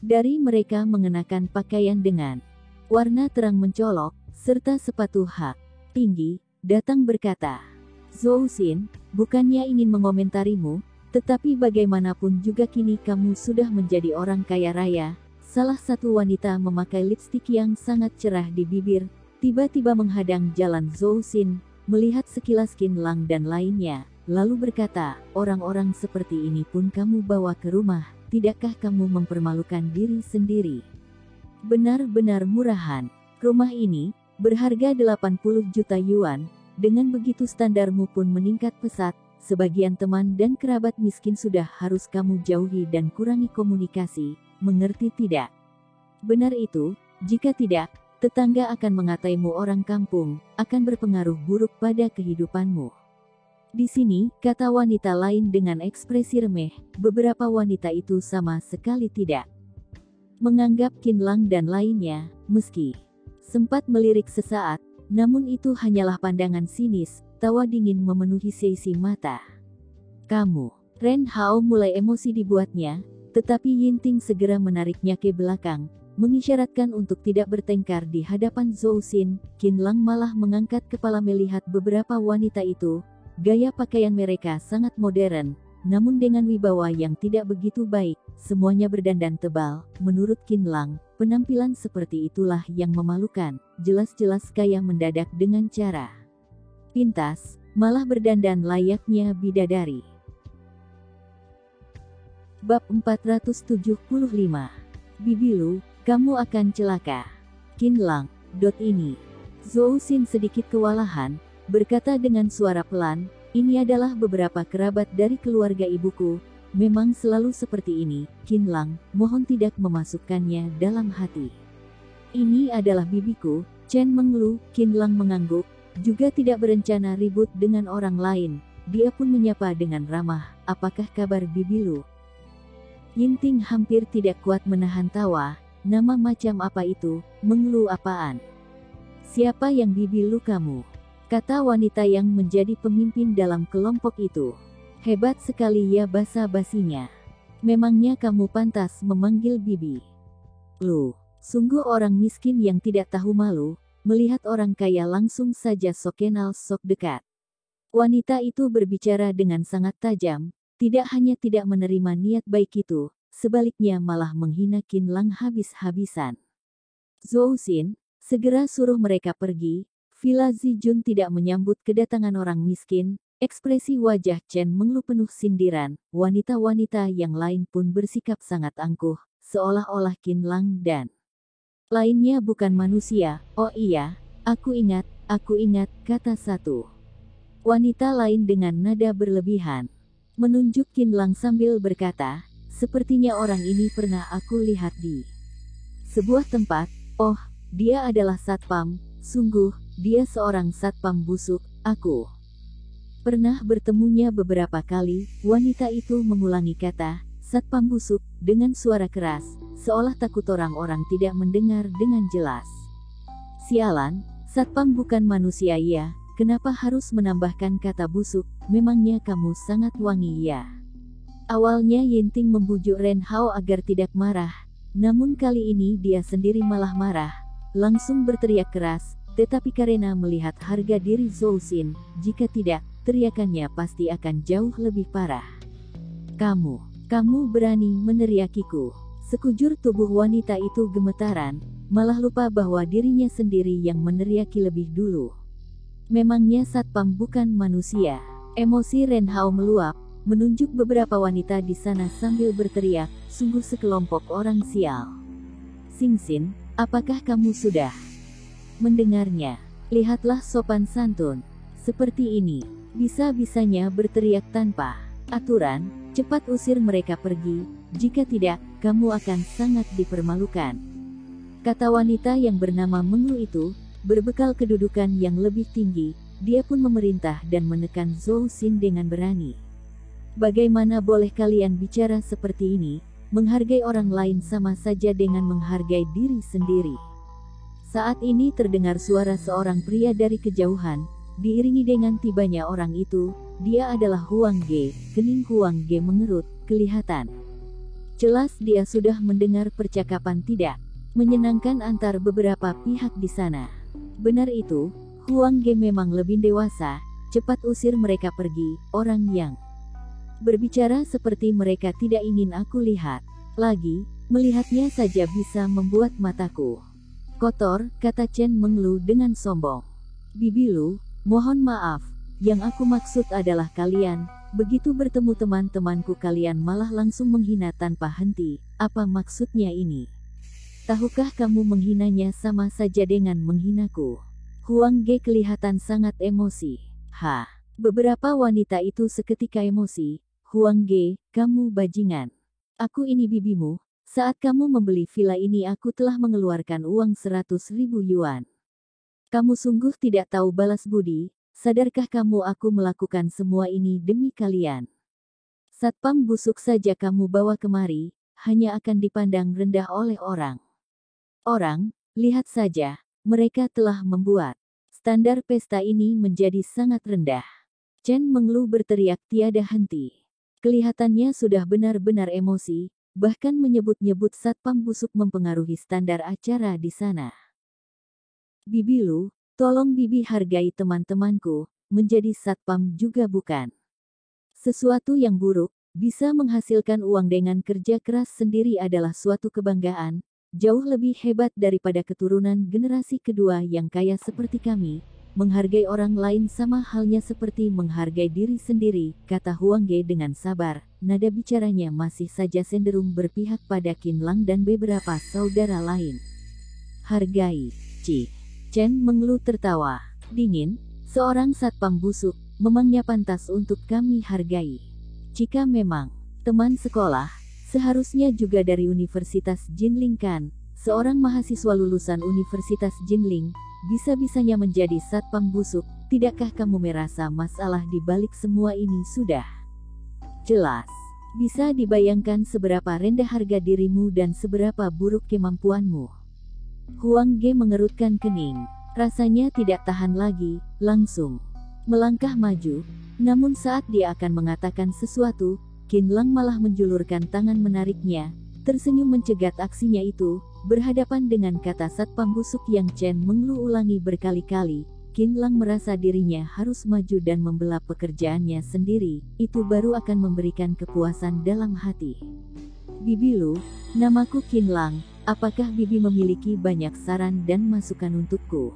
dari mereka mengenakan pakaian dengan warna terang mencolok, serta sepatu hak tinggi, datang berkata, "Zhou Xin, bukannya ingin mengomentarimu, tetapi bagaimanapun juga kini kamu sudah menjadi orang kaya raya." Salah satu wanita memakai lipstik yang sangat cerah di bibir, tiba-tiba menghadang jalan Zhou Xin, melihat sekilas Qin Lang dan lainnya, lalu berkata, "Orang-orang seperti ini pun kamu bawa ke rumah, tidakkah kamu mempermalukan diri sendiri? Benar-benar murahan. Rumah ini berharga 80 juta yuan, dengan begitu standarmu pun meningkat pesat. Sebagian teman dan kerabat miskin sudah harus kamu jauhi dan kurangi komunikasi, mengerti tidak? Benar itu, jika tidak, tetangga akan mengataimu orang kampung, akan berpengaruh buruk pada kehidupanmu." Di sini, kata wanita lain dengan ekspresi remeh. Beberapa wanita itu sama sekali tidak menganggap Qin Lang dan lainnya, meski sempat melirik sesaat, namun itu hanyalah pandangan sinis. Tawa dingin memenuhi seisi mata. "Kamu." Ren Hao mulai emosi dibuatnya, tetapi Yin Ting segera menariknya ke belakang, mengisyaratkan untuk tidak bertengkar di hadapan Zhou Xin. Qin Lang malah mengangkat kepala melihat beberapa wanita itu. Gaya pakaian mereka sangat modern, namun dengan wibawa yang tidak begitu baik. Semuanya berdandan tebal. Menurut Qin Lang, penampilan seperti itulah yang memalukan. Jelas-jelas kaya mendadak dengan cara pintas, malah berdandan layaknya bidadari. Bab 475. "Bibilu, kamu akan celaka." Qin Lang. Ini. Zhou Xin sedikit kewalahan, berkata dengan suara pelan, "Ini adalah beberapa kerabat dari keluarga ibuku. memang selalu seperti ini, Qin Lang, mohon tidak memasukkannya dalam hati. Ini adalah bibiku, Chen mengeluh. Qin Lang mengangguk, juga tidak berencana ribut dengan orang lain. Dia pun menyapa dengan ramah, apakah kabar bibi lu? Yinting hampir tidak kuat menahan tawa, nama macam apa itu, mengeluh apaan? Siapa yang bibi lu kamu? Kata wanita yang menjadi pemimpin dalam kelompok itu. Hebat sekali ya basa-basinya. Memangnya kamu pantas memanggil bibi lu? Sungguh orang miskin yang tidak tahu malu, melihat orang kaya langsung saja sok kenal sok dekat. Wanita itu berbicara dengan sangat tajam, tidak hanya tidak menerima niat baik itu, sebaliknya malah menghina Qin Lang habis-habisan. Zhou Xin, segera suruh mereka pergi. Villa Zijun tidak menyambut kedatangan orang miskin, ekspresi wajah Chen mengeluh penuh sindiran, wanita-wanita yang lain pun bersikap sangat angkuh, seolah-olah Qin Lang dan lainnya bukan manusia. Oh iya, aku ingat, kata satu wanita lain dengan nada berlebihan. Menunjuk Qin Lang sambil berkata, sepertinya orang ini pernah aku lihat di sebuah tempat. Oh, dia adalah satpam, sungguh, dia seorang satpam busuk, aku pernah bertemunya beberapa kali. Wanita itu mengulangi kata, satpam busuk, dengan suara keras, seolah takut orang-orang tidak mendengar dengan jelas. Sialan, satpam bukan manusia ya. Kenapa harus menambahkan kata busuk, memangnya kamu sangat wangi ya? Awalnya Yinting membujuk Ren Hao agar tidak marah, namun kali ini dia sendiri malah marah, langsung berteriak keras, tetapi karena melihat harga diri Zhou Xin, jika tidak, teriakannya pasti akan jauh lebih parah. Kamu berani meneriakiku? Sekujur tubuh wanita itu gemetaran, malah lupa bahwa dirinya sendiri yang meneriaki lebih dulu. Memangnya satpam bukan manusia? Emosi Ren Hao meluap, menunjuk beberapa wanita di sana sambil berteriak, sungguh sekelompok orang sial. Xing Xin, apakah kamu sudah mendengarnya? Lihatlah sopan santun. Seperti ini, bisa-bisanya berteriak tanpa aturan, cepat usir mereka pergi, jika tidak, kamu akan sangat dipermalukan. Kata wanita yang bernama Menglu itu, berbekal kedudukan yang lebih tinggi, dia pun memerintah dan menekan Zhou Xin dengan berani. Bagaimana boleh kalian bicara seperti ini? Menghargai orang lain sama saja dengan menghargai diri sendiri. Saat ini terdengar suara seorang pria dari kejauhan, diiringi dengan tibanya orang itu. Dia adalah Huang Ge. Kening Huang Ge mengerut, kelihatan jelas dia sudah mendengar percakapan tidak menyenangkan antar beberapa pihak di sana. Benar itu, Huang Ge memang lebih dewasa, cepat usir mereka pergi, orang yang berbicara seperti mereka tidak ingin aku lihat. Lagi, melihatnya saja bisa membuat mataku kotor, kata Chen mengeluh dengan sombong. Bibi lu, mohon maaf, yang aku maksud adalah kalian, begitu bertemu teman-temanku kalian malah langsung menghina tanpa henti, apa maksudnya ini? Tahukah kamu menghinanya sama saja dengan menghinaku? Huang Ge kelihatan sangat emosi. Beberapa wanita itu seketika emosi. Huang Ge, kamu bajingan. Aku ini bibimu. Saat kamu membeli villa ini aku telah mengeluarkan uang 100.000 yuan. Kamu sungguh tidak tahu balas budi. Sadarkah kamu aku melakukan semua ini demi kalian? Satpam busuk saja kamu bawa kemari, hanya akan dipandang rendah oleh orang. Lihat saja, mereka telah membuat standar pesta ini menjadi sangat rendah. Chen mengeluh berteriak tiada henti. Kelihatannya sudah benar-benar emosi, bahkan menyebut-nyebut satpam busuk mempengaruhi standar acara di sana. Bibi lu, tolong bibi hargai teman-temanku, menjadi satpam juga bukan sesuatu yang buruk, bisa menghasilkan uang dengan kerja keras sendiri adalah suatu kebanggaan. Jauh lebih hebat daripada keturunan generasi kedua yang kaya seperti kami. Menghargai orang lain sama halnya seperti menghargai diri sendiri, kata Huang Ge dengan sabar. Nada bicaranya masih saja cenderung berpihak pada Qin Lang dan beberapa saudara lain. Hargai, Chen mengeluh tertawa dingin, seorang satpam busuk, memangnya pantas untuk kami hargai. Jika memang teman sekolah, seharusnya juga dari Universitas Jinling kan? Seorang mahasiswa lulusan Universitas Jinling, bisa-bisanya menjadi satpam busuk. Tidakkah kamu merasa masalah di balik semua ini sudah jelas? Bisa dibayangkan seberapa rendah harga dirimu dan seberapa buruk kemampuanmu. Huang Ge mengerutkan kening. Rasanya tidak tahan lagi, langsung melangkah maju. Namun saat dia akan mengatakan sesuatu, Qin Lang malah menjulurkan tangan menariknya, tersenyum mencegat aksinya itu. Berhadapan dengan kata satpam busuk yang Chen Menglu ulangi berkali-kali, Qin Lang merasa dirinya harus maju dan membela pekerjaannya sendiri. Itu baru akan memberikan kepuasan dalam hati. Bibi Lu, namaku Qin Lang. Apakah Bibi memiliki banyak saran dan masukan untukku?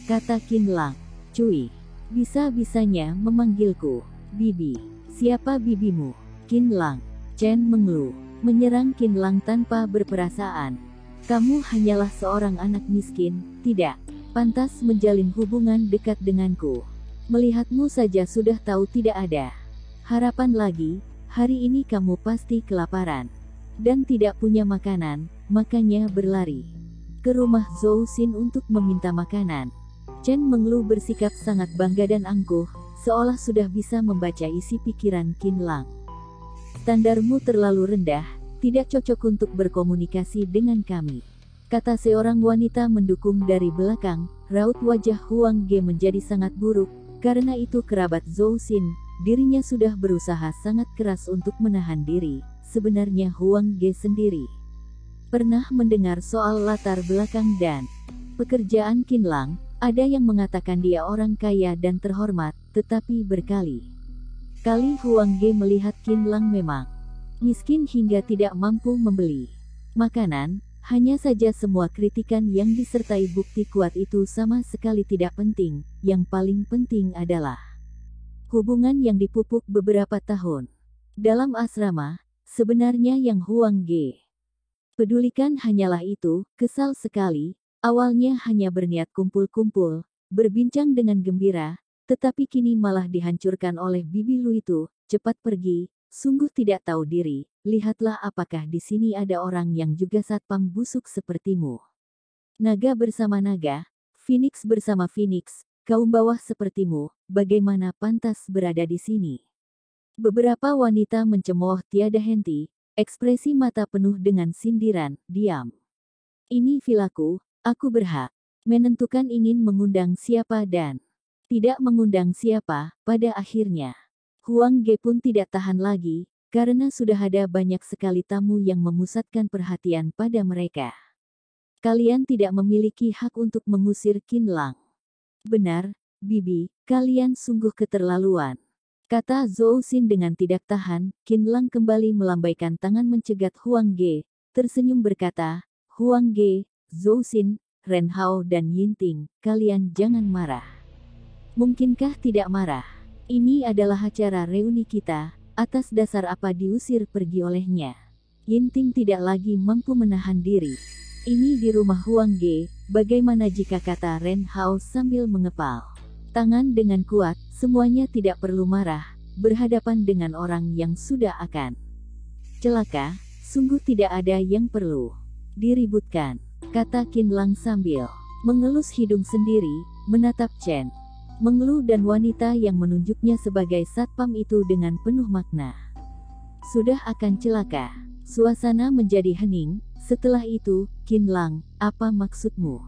Kata Qin Lang. Cui, bisa-bisanya memanggilku Bibi. Siapa bibimu? Qin Lang. Chen Menglu menyerang Qin Lang tanpa berperasaan. Kamu hanyalah seorang anak miskin, tidak pantas menjalin hubungan dekat denganku. Melihatmu saja sudah tahu tidak ada harapan lagi. Hari ini kamu pasti kelaparan dan tidak punya makanan, makanya berlari ke rumah Zhou Xin untuk meminta makanan. Chen Menglu bersikap sangat bangga dan angkuh, seolah sudah bisa membaca isi pikiran Qin Lang. Standarmu terlalu rendah, tidak cocok untuk berkomunikasi dengan kami, kata seorang wanita mendukung dari belakang. Raut wajah Huang Ge menjadi sangat buruk, karena itu kerabat Zhou Xin. Dirinya sudah berusaha sangat keras untuk menahan diri. Sebenarnya Huang Ge sendiri pernah mendengar soal latar belakang dan pekerjaan Qin Lang. Ada yang mengatakan dia orang kaya dan terhormat, tetapi berkali-kali Huang Ge melihat Qin Lang memang miskin hingga tidak mampu membeli makanan. Hanya saja semua kritikan yang disertai bukti kuat itu sama sekali tidak penting. Yang paling penting adalah hubungan yang dipupuk beberapa tahun dalam asrama. Sebenarnya yang Huang Ge pedulikan hanyalah itu. Kesal sekali. Awalnya hanya berniat kumpul-kumpul, berbincang dengan gembira, tetapi kini malah dihancurkan oleh Bibi Lu itu. Cepat pergi. Sungguh tidak tahu diri. Lihatlah apakah di sini ada orang yang juga satpam busuk sepertimu. Naga bersama naga, Phoenix bersama Phoenix, kaum bawah sepertimu, bagaimana pantas berada di sini? Beberapa wanita mencemooh tiada henti, ekspresi mata penuh dengan sindiran. Diam. Ini vilaku, aku berhak menentukan ingin mengundang siapa dan tidak mengundang siapa. Pada akhirnya Huang Ge pun tidak tahan lagi, karena sudah ada banyak sekali tamu yang memusatkan perhatian pada mereka. Kalian tidak memiliki hak untuk mengusir Qin Lang. Benar, Bibi, kalian sungguh keterlaluan, kata Zhou Xin dengan tidak tahan. Qin Lang kembali melambaikan tangan mencegat Huang Ge, tersenyum berkata, Huang Ge, Zhou Xin, Ren Hao dan Yinting, kalian jangan marah. Mungkinkah tidak marah? Ini adalah acara reuni kita, atas dasar apa diusir pergi olehnya? Yinting tidak lagi mampu menahan diri. Ini di rumah Huang Ge, bagaimana jika, kata Ren Hao sambil mengepal tangan dengan kuat. Semuanya tidak perlu marah, berhadapan dengan orang yang sudah akan celaka, sungguh tidak ada yang perlu diributkan, kata Qin Lang sambil mengelus hidung sendiri, menatap Chen Menglu dan wanita yang menunjuknya sebagai satpam itu dengan penuh makna. Sudah akan celaka. Suasana menjadi hening. Setelah itu, Qin Lang, apa maksudmu?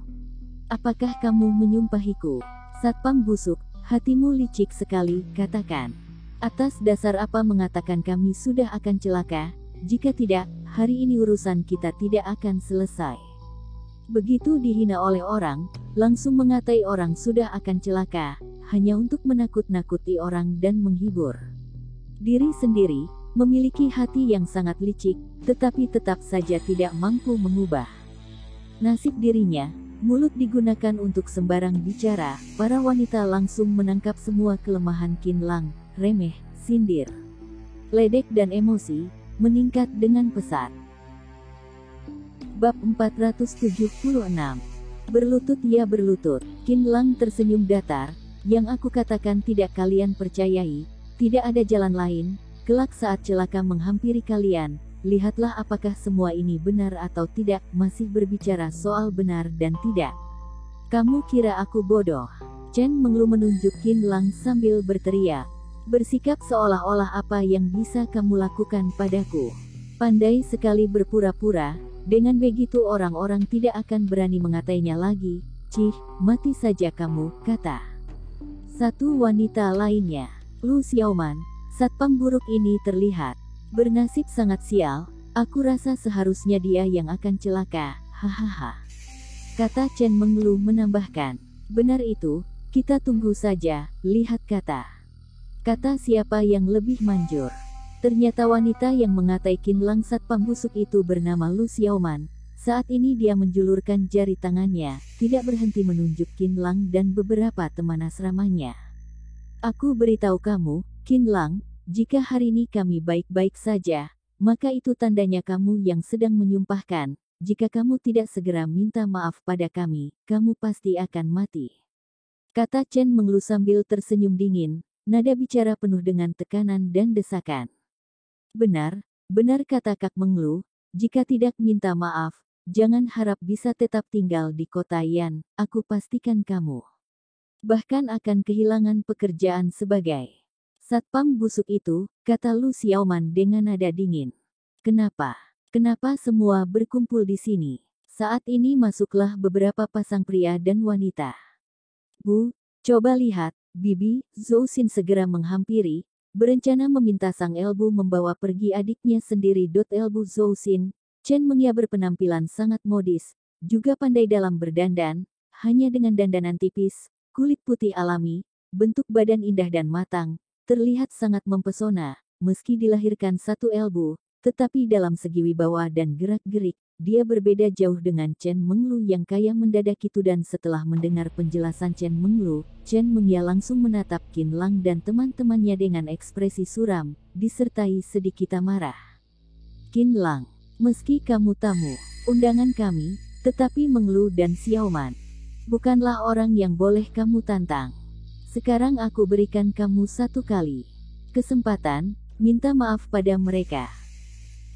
Apakah kamu menyumpahiku? Satpam busuk, hatimu licik sekali, katakan. Atas dasar apa mengatakan kami sudah akan celaka? Jika tidak, hari ini urusan kita tidak akan selesai. Begitu dihina oleh orang, langsung mengatai orang sudah akan celaka, hanya untuk menakut-nakuti orang dan menghibur diri sendiri. Memiliki hati yang sangat licik, tetapi tetap saja tidak mampu mengubah nasib dirinya. Mulut digunakan untuk sembarang bicara. Para wanita langsung menangkap semua kelemahan Qin Lang, remeh, sindir, ledek dan emosi, meningkat dengan pesat. Bab 476. Berlutut ya berlutut. Qin Lang tersenyum datar. Yang aku katakan tidak kalian percayai. Tidak ada jalan lain. Kelak saat celaka menghampiri kalian, lihatlah apakah semua ini benar atau tidak, masih berbicara soal benar dan tidak. Kamu kira aku bodoh? Chen Menglu menunjuk Qin Lang sambil berteriak. Bersikap seolah-olah apa yang bisa kamu lakukan padaku. Pandai sekali berpura-pura, dengan begitu orang-orang tidak akan berani mengatainya lagi. Cih, mati saja kamu, kata satu wanita lainnya. Lu Xiaoman, satpam buruk ini terlihat bernasib sangat sial, aku rasa seharusnya dia yang akan celaka, hahaha. Kata Chen Menglu menambahkan, benar itu, kita tunggu saja, lihat kata siapa yang lebih manjur. Ternyata wanita yang mengatai Qin Lang satpam busuk itu bernama Lu Xiaoman. Saat ini dia menjulurkan jari tangannya, tidak berhenti menunjuk Qin Lang dan beberapa teman asramanya. Aku beritahu kamu, Qin Lang, jika hari ini kami baik-baik saja, maka itu tandanya kamu yang sedang menyumpahkan. Jika kamu tidak segera minta maaf pada kami, kamu pasti akan mati. Kata Chen Menglu sambil tersenyum dingin, nada bicara penuh dengan tekanan dan desakan. Benar, benar kata Kak Menglu, jika tidak minta maaf, jangan harap bisa tetap tinggal di kota Yan, aku pastikan kamu bahkan akan kehilangan pekerjaan sebagai satpam busuk itu, kata Lu Xiaoman dengan nada dingin. Kenapa? Kenapa semua berkumpul di sini? Saat ini masuklah beberapa pasang pria dan wanita. Bu, coba lihat, Bibi, Zhou Xin segera menghampiri, berencana meminta sang elbu membawa pergi adiknya sendiri. Elbu Zhou Xin, Chen Mengya berpenampilan sangat modis, juga pandai dalam berdandan, hanya dengan dandanan tipis, kulit putih alami, bentuk badan indah dan matang, terlihat sangat mempesona, meski dilahirkan satu elbu. Tetapi dalam segi wibawa dan gerak-gerik, dia berbeda jauh dengan Chen Menglu yang kaya mendadak itu. Dan setelah mendengar penjelasan Chen Menglu, Chen Mengya langsung menatap Qin Lang dan teman-temannya dengan ekspresi suram, disertai sedikit amarah. Qin Lang, meski kamu tamu undangan kami, tetapi Menglu dan Xiaoman bukanlah orang yang boleh kamu tantang. Sekarang aku berikan kamu satu kali kesempatan, minta maaf pada mereka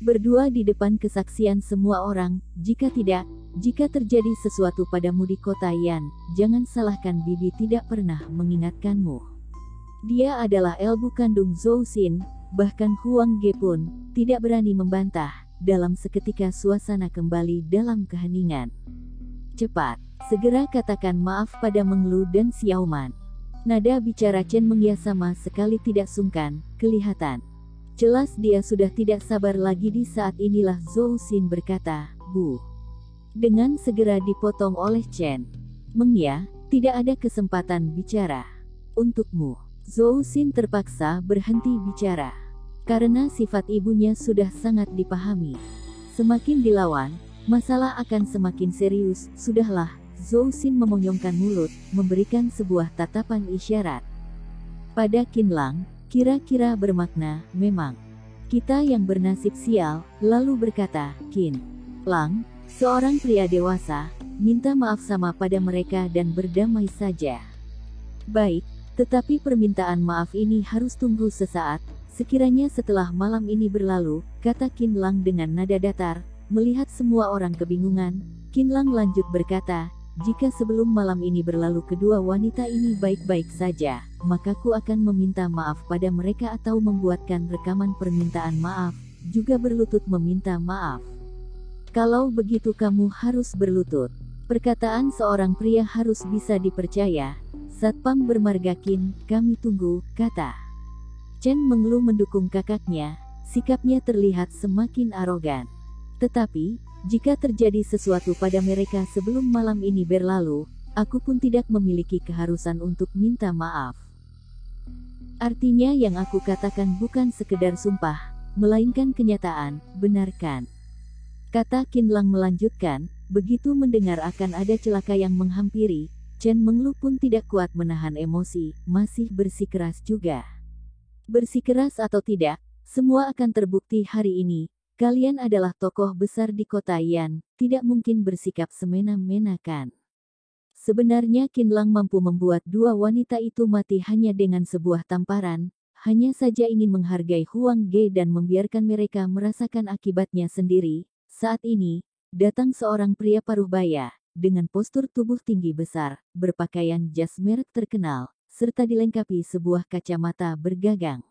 berdua di depan kesaksian semua orang. Jika tidak, jika terjadi sesuatu padamu di kota Yan, jangan salahkan Bibi tidak pernah mengingatkanmu. Dia adalah elbu kandung Zhou Xin, bahkan Huang Ge pun tidak berani membantah. Dalam seketika suasana kembali dalam keheningan. Cepat, segera katakan maaf pada Menglu dan Xiaoman. Nada bicara Chen Mengya sama sekali tidak sungkan, kelihatan jelas dia sudah tidak sabar lagi. Di saat inilah Zhou Xin berkata, Bu. Dengan segera dipotong oleh Chen Mengya, tidak ada kesempatan bicara untukmu. Zhou Xin terpaksa berhenti bicara, karena sifat ibunya sudah sangat dipahami. Semakin dilawan, masalah akan semakin serius. Sudahlah, Zhou Xin memonyongkan mulut, memberikan sebuah tatapan isyarat pada Qin Lang. Kira-kira bermakna, memang kita yang bernasib sial. Lalu berkata, Qin Lang, seorang pria dewasa, minta maaf sama pada mereka dan berdamai saja. Baik, tetapi permintaan maaf ini harus tunggu sesaat, sekiranya setelah malam ini berlalu, kata Qin Lang dengan nada datar. Melihat semua orang kebingungan, Qin Lang lanjut berkata, jika sebelum malam ini berlalu kedua wanita ini baik-baik saja, maka ku akan meminta maaf pada mereka atau membuatkan rekaman permintaan maaf, juga berlutut meminta maaf. Kalau begitu kamu harus berlutut. Perkataan seorang pria harus bisa dipercaya. Satpam bermarga Qin, kami tunggu, kata Chen Menglu mendukung kakaknya, sikapnya terlihat semakin arogan. Tetapi, jika terjadi sesuatu pada mereka sebelum malam ini berlalu, aku pun tidak memiliki keharusan untuk minta maaf. Artinya yang aku katakan bukan sekedar sumpah, melainkan kenyataan, benarkan? Kata Qin Lang melanjutkan, begitu mendengar akan ada celaka yang menghampiri, Chen Menglu pun tidak kuat menahan emosi, masih bersikeras juga. Bersikeras atau tidak, semua akan terbukti hari ini. Kalian adalah tokoh besar di kota Yan, tidak mungkin bersikap semena-mena kan? Sebenarnya Qin Lang mampu membuat dua wanita itu mati hanya dengan sebuah tamparan, hanya saja ingin menghargai Huang Ge dan membiarkan mereka merasakan akibatnya sendiri. Saat ini, datang seorang pria paruh baya, dengan postur tubuh tinggi besar, berpakaian jas merek terkenal, serta dilengkapi sebuah kacamata bergagang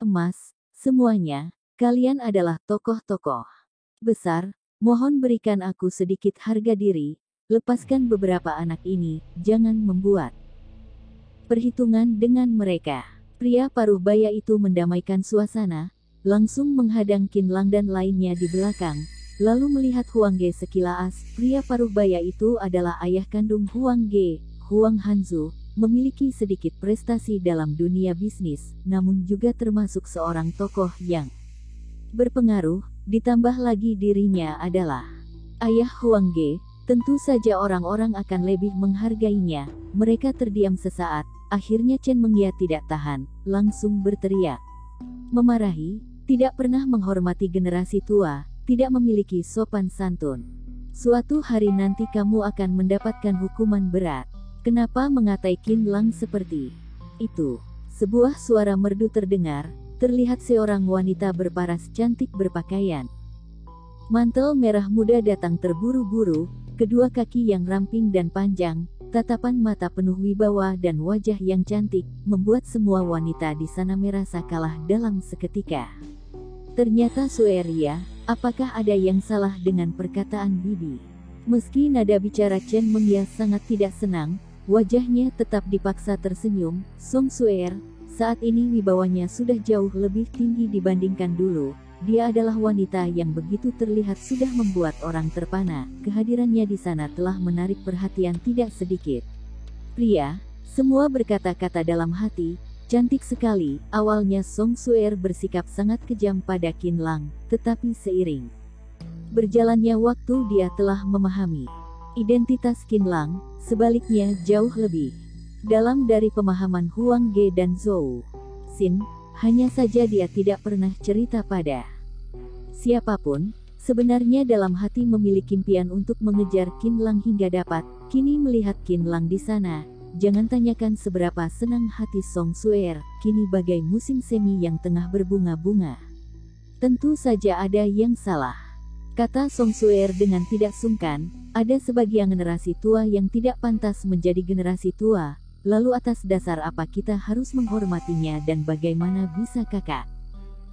emas. Semuanya, kalian adalah tokoh-tokoh besar, mohon berikan aku sedikit harga diri, lepaskan beberapa anak ini, jangan membuat perhitungan dengan mereka. Pria paruh baya itu mendamaikan suasana, langsung menghadang Qin Lang dan lainnya di belakang, lalu melihat Huang Ge sekilas. Pria paruh baya itu adalah ayah kandung Huang Ge, Huang Hanzu, memiliki sedikit prestasi dalam dunia bisnis, namun juga termasuk seorang tokoh yang berpengaruh, ditambah lagi dirinya adalah ayah Huang Ge. Tentu saja orang-orang akan lebih menghargainya. Mereka terdiam sesaat, akhirnya Chen Mengya tidak tahan, langsung berteriak. Memarahi, tidak pernah menghormati generasi tua, tidak memiliki sopan santun. Suatu hari nanti kamu akan mendapatkan hukuman berat. Kenapa mengatai Qin Lang seperti itu? Sebuah suara merdu terdengar, terlihat seorang wanita berparas cantik berpakaian mantel merah muda datang terburu-buru, kedua kaki yang ramping dan panjang, tatapan mata penuh wibawa dan wajah yang cantik, membuat semua wanita di sana merasa kalah dalam seketika. Ternyata Sueria, apakah ada yang salah dengan perkataan Bibi? Meski nada bicara Chen Mengya sangat tidak senang, wajahnya tetap dipaksa tersenyum. Song Suer, saat ini wibawanya sudah jauh lebih tinggi dibandingkan dulu. Dia adalah wanita yang begitu terlihat sudah membuat orang terpana. Kehadirannya di sana telah menarik perhatian tidak sedikit pria. Semua berkata-kata dalam hati, cantik sekali. Awalnya Song Suer bersikap sangat kejam pada Qin Lang, tetapi seiring berjalannya waktu dia telah memahami identitas Qin Lang, sebaliknya jauh lebih dalam dari pemahaman Huang Ge dan Zhou Xin. Hanya saja dia tidak pernah cerita pada siapapun. Sebenarnya dalam hati memiliki impian untuk mengejar Qin Lang hingga dapat. Kini melihat Qin Lang di sana, jangan tanyakan seberapa senang hati Song Suer. Kini bagai musim semi yang tengah berbunga-bunga. Tentu saja ada yang salah, kata Song Suer dengan tidak sungkan. Ada sebagian generasi tua yang tidak pantas menjadi generasi tua. Lalu atas dasar apa kita harus menghormatinya dan bagaimana bisa kakak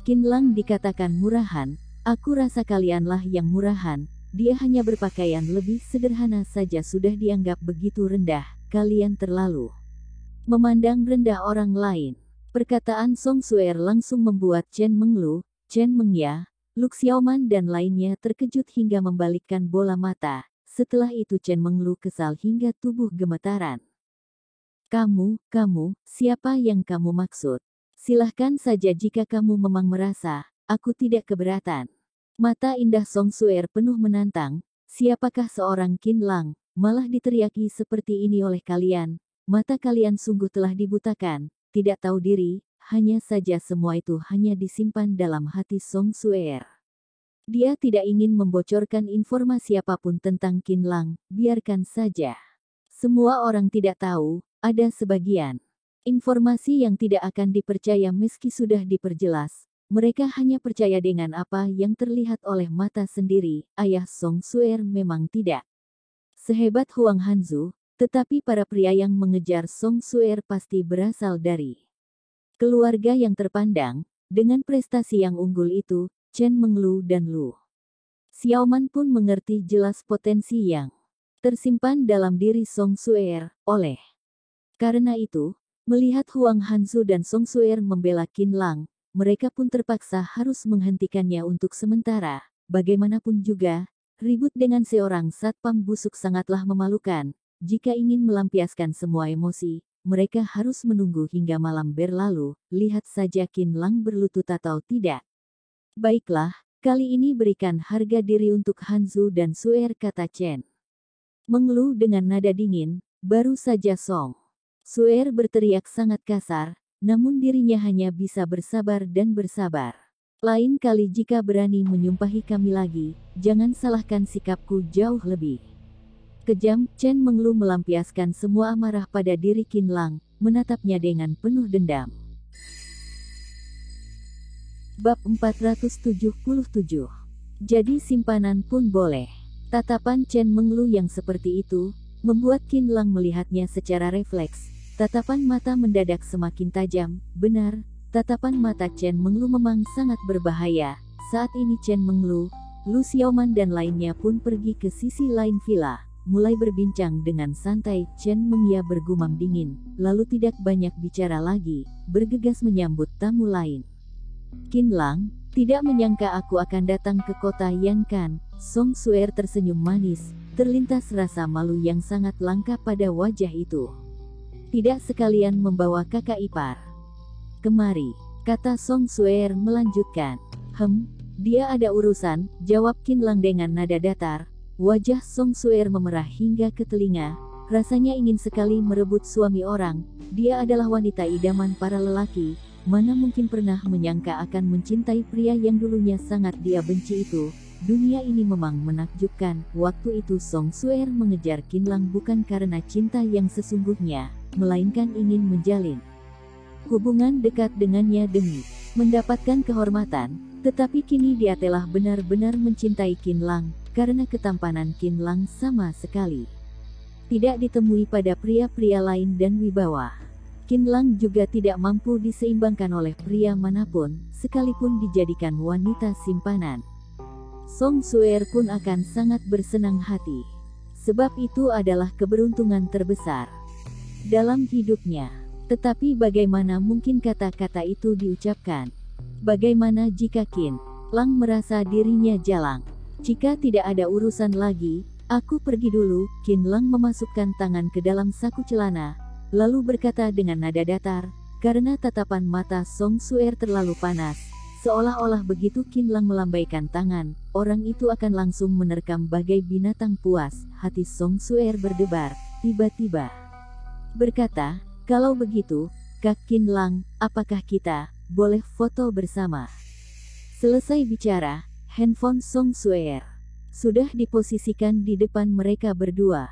Qin Lang dikatakan murahan? Aku rasa kalianlah yang murahan. Dia hanya berpakaian lebih sederhana saja sudah dianggap begitu rendah. Kalian terlalu memandang rendah orang lain. Perkataan Song Suer langsung membuat Chen Menglu, Chen Mengya, Lu Xiaoman dan lainnya terkejut hingga membalikkan bola mata. Setelah itu Chen Menglu kesal hingga tubuh gemetaran. Kamu, siapa yang kamu maksud? Silahkan saja jika kamu memang merasa, aku tidak keberatan. Mata indah Song Suer penuh menantang, siapakah seorang Qin Lang, malah diteriaki seperti ini oleh kalian, mata kalian sungguh telah dibutakan, tidak tahu diri, hanya saja semua itu hanya disimpan dalam hati Song Suer. Dia tidak ingin membocorkan informasi apapun tentang Qin Lang, biarkan saja. Semua orang tidak tahu. Ada sebagian informasi yang tidak akan dipercaya meski sudah diperjelas. Mereka hanya percaya dengan apa yang terlihat oleh mata sendiri. Ayah Song Suer memang tidak sehebat Huang Hanzu, tetapi para pria yang mengejar Song Suer pasti berasal dari keluarga yang terpandang. Dengan prestasi yang unggul itu, Chen Menglu dan Lu Xiaoman pun mengerti jelas potensi yang tersimpan dalam diri Song Suer. Karena itu, melihat Huang Hanzu dan Song Suer membela Qin Lang, mereka pun terpaksa harus menghentikannya untuk sementara. Bagaimanapun juga, ribut dengan seorang satpam busuk sangatlah memalukan. Jika ingin melampiaskan semua emosi, mereka harus menunggu hingga malam berlalu. Lihat saja Qin Lang berlutut atau tidak. Baiklah, kali ini berikan harga diri untuk Hanzu dan Suer, kata Chen Menglu dengan nada dingin. Baru saja Song Suer berteriak sangat kasar, namun dirinya hanya bisa bersabar dan bersabar. Lain kali jika berani menyumpahi kami lagi, jangan salahkan sikapku jauh lebih kejam. Chen Menglu melampiaskan semua amarah pada diri Qin Lang, menatapnya dengan penuh dendam. Bab 477. Jadi simpanan pun boleh. Tatapan Chen Menglu yang seperti itu membuat Qin Lang melihatnya secara refleks. Tatapan mata mendadak semakin tajam. Benar, tatapan mata Chen Menglu memang sangat berbahaya. Saat ini Chen Menglu, Lu Xiaoman dan lainnya pun pergi ke sisi lain villa, mulai berbincang dengan santai. Chen Mengya bergumam dingin, lalu tidak banyak bicara lagi, bergegas menyambut tamu lain. Qin Lang, tidak menyangka aku akan datang ke kota Yankan. Song Suer tersenyum manis, terlintas rasa malu yang sangat langka pada wajah itu. Tidak sekalian membawa kakak ipar kemari, kata Song Suer melanjutkan. Dia ada urusan, jawab Qin Lang dengan nada datar. Wajah Song Suer memerah hingga ke telinga, rasanya ingin sekali merebut suami orang. Dia adalah wanita idaman para lelaki. Mana mungkin pernah menyangka akan mencintai pria yang dulunya sangat dia benci itu. Dunia ini memang menakjubkan. Waktu itu Song Suer mengejar Qin Lang bukan karena cinta yang sesungguhnya, melainkan ingin menjalin hubungan dekat dengannya demi mendapatkan kehormatan. Tetapi kini dia telah benar-benar mencintai Qin Lang, karena ketampanan Qin Lang sama sekali tidak ditemui pada pria-pria lain dan wibawa. Qin Lang juga tidak mampu diseimbangkan oleh pria manapun, sekalipun dijadikan wanita simpanan. Song Suer pun akan sangat bersenang hati. Sebab itu adalah keberuntungan terbesar dalam hidupnya. Tetapi bagaimana mungkin kata-kata itu diucapkan? Bagaimana jika Qin Lang merasa dirinya jalang? Jika tidak ada urusan lagi, aku pergi dulu. Qin Lang memasukkan tangan ke dalam saku celana, lalu berkata dengan nada datar, karena tatapan mata Song Suer terlalu panas, seolah-olah begitu Qin Lang melambaikan tangan, orang itu akan langsung menerkam bagai binatang puas. Hati Song Suer berdebar, tiba-tiba berkata, kalau begitu, Kak Qin Lang, apakah kita boleh foto bersama? Selesai bicara, handphone Song Suer sudah diposisikan di depan mereka berdua.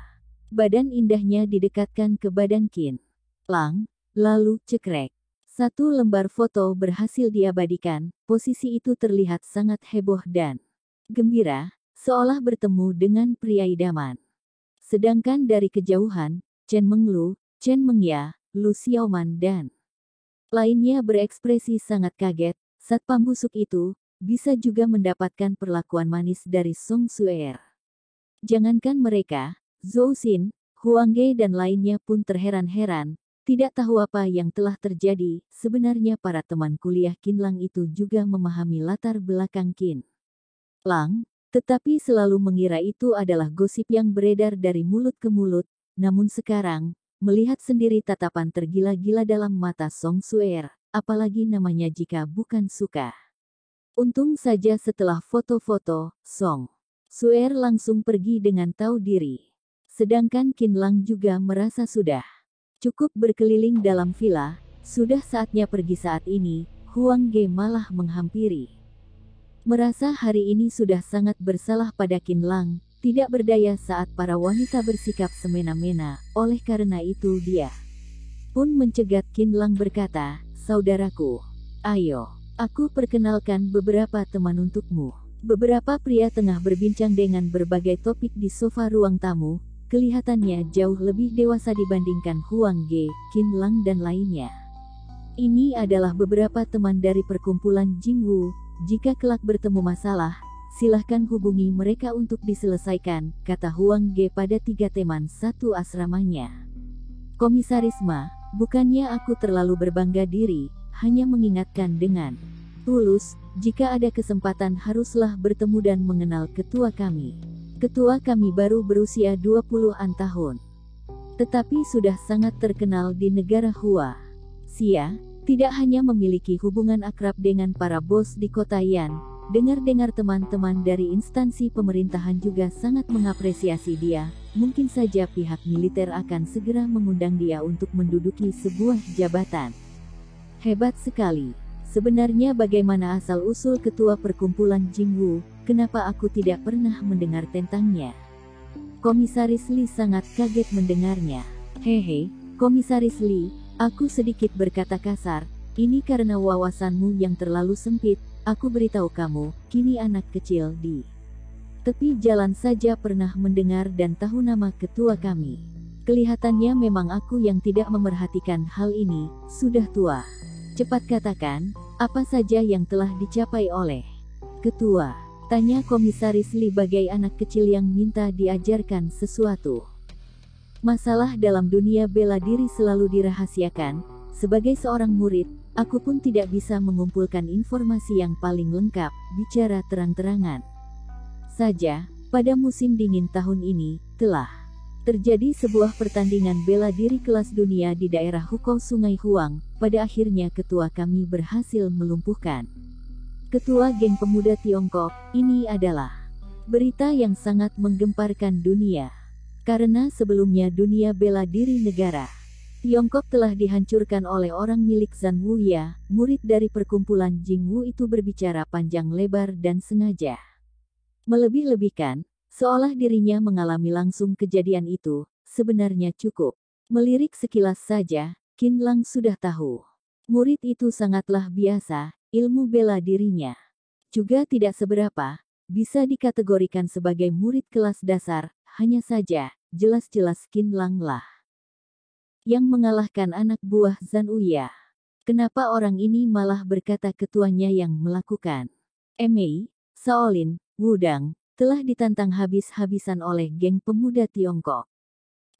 Badan indahnya didekatkan ke badan Qin Lang, lalu cekrek. Satu lembar foto berhasil diabadikan. Posisi itu terlihat sangat heboh dan gembira, seolah bertemu dengan pria idaman. Sedangkan dari kejauhan, Chen Menglu, Chen Mengya, Lu Xiaoman dan lainnya berekspresi sangat kaget. Satpam busuk itu bisa juga mendapatkan perlakuan manis dari Song Suer. Jangankan mereka, Zhou Xin, Huang Ge dan lainnya pun terheran-heran, tidak tahu apa yang telah terjadi. Sebenarnya para teman kuliah Qin Lang itu juga memahami latar belakang Qin Lang, tetapi selalu mengira itu adalah gosip yang beredar dari mulut ke mulut. Namun sekarang, melihat sendiri tatapan tergila-gila dalam mata Song Suer, apalagi namanya jika bukan suka. Untung saja setelah foto-foto, Song Suer langsung pergi dengan tahu diri. Sedangkan Qin Lang juga merasa sudah cukup berkeliling dalam villa, sudah saatnya pergi. Saat ini, Huang Ge malah menghampiri. Merasa hari ini sudah sangat bersalah pada Qin Lang, tidak berdaya saat para wanita bersikap semena-mena, oleh karena itu dia pun mencegat Qin Lang berkata, saudaraku, ayo, aku perkenalkan beberapa teman untukmu. Beberapa pria tengah berbincang dengan berbagai topik di sofa ruang tamu, kelihatannya jauh lebih dewasa dibandingkan Huang Ge, Qin Lang dan lainnya. Ini adalah beberapa teman dari perkumpulan Jingwu. Jika kelak bertemu masalah, silahkan hubungi mereka untuk diselesaikan, kata Huang Ge pada 3 teman satu asramanya. Komisaris Ma, bukannya aku terlalu berbangga diri, hanya mengingatkan dengan tulus, jika ada kesempatan haruslah bertemu dan mengenal ketua kami. Ketua kami baru berusia 20-an tahun, tetapi sudah sangat terkenal di negara Hua Xia, tidak hanya memiliki hubungan akrab dengan para bos di kota Yan. Dengar-dengar teman-teman dari instansi pemerintahan juga sangat mengapresiasi dia. Mungkin saja pihak militer akan segera mengundang dia untuk menduduki sebuah jabatan. Hebat sekali. Sebenarnya bagaimana asal-usul ketua perkumpulan Jingwu? Kenapa aku tidak pernah mendengar tentangnya? Komisaris Li sangat kaget mendengarnya. Hehe, Komisaris Li, aku sedikit berkata kasar. Ini karena wawasanmu yang terlalu sempit. aku beritahu kamu, kini anak kecil di tepi jalan saja pernah mendengar dan tahu nama ketua kami. Kelihatannya memang aku yang tidak memerhatikan hal ini, sudah tua. Cepat katakan, apa saja yang telah dicapai oleh ketua? Tanya Komisaris Lee bagai anak kecil yang minta diajarkan sesuatu. Masalah dalam dunia bela diri selalu dirahasiakan. Sebagai seorang murid, aku pun tidak bisa mengumpulkan informasi yang paling lengkap, bicara terang-terangan saja. Pada musim dingin tahun ini, telah terjadi sebuah pertandingan bela diri kelas dunia di daerah Hukou Sungai Huang. Pada akhirnya ketua kami berhasil melumpuhkan ketua geng pemuda Tiongkok. Ini adalah berita yang sangat menggemparkan dunia. Karena sebelumnya dunia bela diri negara Tiongkok telah dihancurkan oleh orang milik Zhang Wuya. Murid dari perkumpulan Jingwu itu berbicara panjang lebar dan sengaja melebih-lebihkan, seolah dirinya mengalami langsung kejadian itu. Sebenarnya cukup melirik sekilas saja, Qin Lang sudah tahu. Murid itu sangatlah biasa, ilmu bela dirinya juga tidak seberapa, bisa dikategorikan sebagai murid kelas dasar. Hanya saja, jelas-jelas Qin Lang lah yang mengalahkan anak buah Zhang Wuya. Kenapa orang ini malah berkata ketuanya yang melakukan? Mei, Shaolin, Wudang, telah ditantang habis-habisan oleh geng pemuda Tiongkok.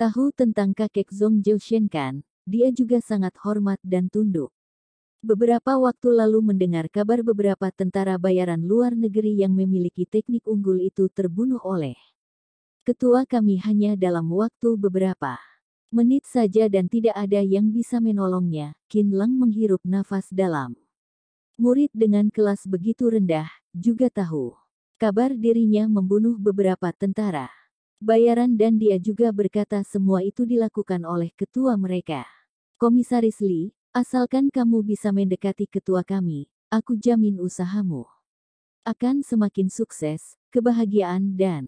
Tahu tentang kakek Zhong Jiushen kan? Dia juga sangat hormat dan tunduk. Beberapa waktu lalu mendengar kabar beberapa tentara bayaran luar negeri yang memiliki teknik unggul itu terbunuh oleh ketua kami hanya dalam waktu beberapa menit saja dan tidak ada yang bisa menolongnya. Qin Lang menghirup nafas dalam. Murid dengan kelas begitu rendah juga tahu kabar dirinya membunuh beberapa tentara bayaran dan dia juga berkata semua itu dilakukan oleh ketua mereka. Komisaris Lee, asalkan kamu bisa mendekati ketua kami, aku jamin usahamu akan semakin sukses, kebahagiaan dan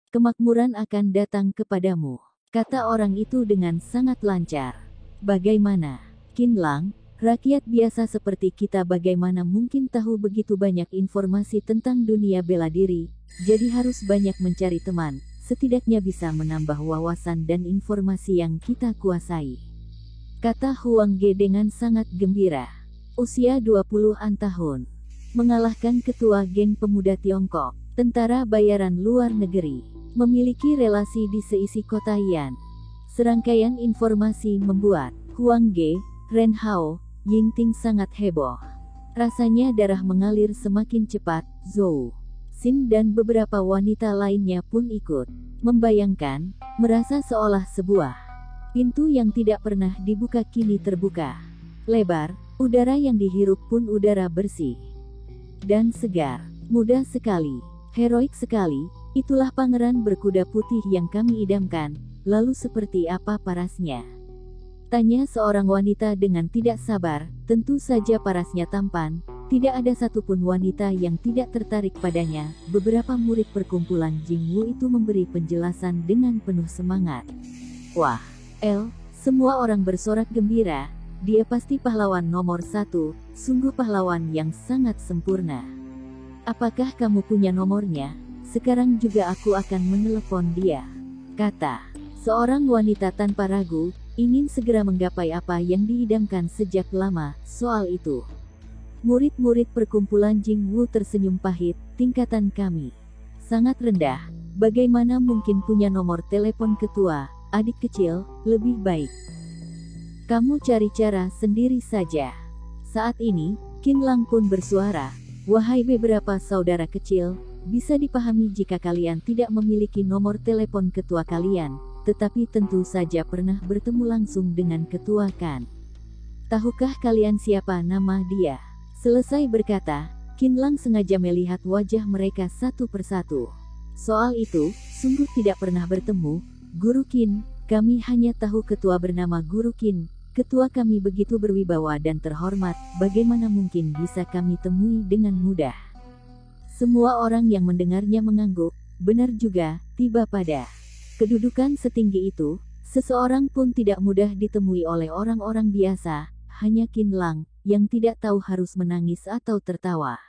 kemakmuran akan datang kepadamu. Kata orang itu dengan sangat lancar. Bagaimana? Qin Lang, rakyat biasa seperti kita bagaimana mungkin tahu begitu banyak informasi tentang dunia bela diri, jadi harus banyak mencari teman, setidaknya bisa menambah wawasan dan informasi yang kita kuasai. Kata Huang Ge dengan sangat gembira. Usia 20-an tahun. Mengalahkan ketua geng pemuda Tiongkok, tentara bayaran luar negeri. Memiliki relasi di seisi kota Yan. Serangkaian informasi membuat Huang Ge, Ren Hao, Yingting sangat heboh. Rasanya darah mengalir semakin cepat. Zhou Xin dan beberapa wanita lainnya pun ikut. Membayangkan, merasa seolah sebuah pintu yang tidak pernah dibuka kini terbuka. Lebar, udara yang dihirup pun udara bersih dan segar. Mudah sekali, heroik sekali. Itulah pangeran berkuda putih yang kami idamkan. Lalu seperti apa parasnya? Tanya seorang wanita dengan tidak sabar. Tentu saja parasnya tampan. Tidak ada satupun wanita yang tidak tertarik padanya. Beberapa murid perkumpulan Jingwu itu memberi penjelasan dengan penuh semangat. Wah, semua orang bersorak gembira. Dia pasti pahlawan nomor 1, sungguh pahlawan yang sangat sempurna. Apakah kamu punya nomornya? Sekarang juga aku akan menelepon dia, kata seorang wanita tanpa ragu, ingin segera menggapai apa yang diidamkan sejak lama. Soal itu, murid-murid perkumpulan Jingwu tersenyum pahit. Tingkatan kami sangat rendah. Bagaimana mungkin punya nomor telepon ketua? Adik kecil, lebih baik kamu cari cara sendiri saja. Saat ini, Qin Lang pun bersuara, wahai beberapa saudara kecil, bisa dipahami jika kalian tidak memiliki nomor telepon ketua kalian, tetapi tentu saja pernah bertemu langsung dengan ketua kan? Tahukah kalian siapa nama dia? Selesai berkata, Qin Lang sengaja melihat wajah mereka satu persatu. Soal itu, sungguh tidak pernah bertemu. Guru Qin, kami hanya tahu ketua bernama Guru Qin. Ketua kami begitu berwibawa dan terhormat, bagaimana mungkin bisa kami temui dengan mudah? Semua orang yang mendengarnya mengangguk. Benar juga, tiba pada kedudukan setinggi itu, seseorang pun tidak mudah ditemui oleh orang-orang biasa, hanya Qin Lang, yang tidak tahu harus menangis atau tertawa.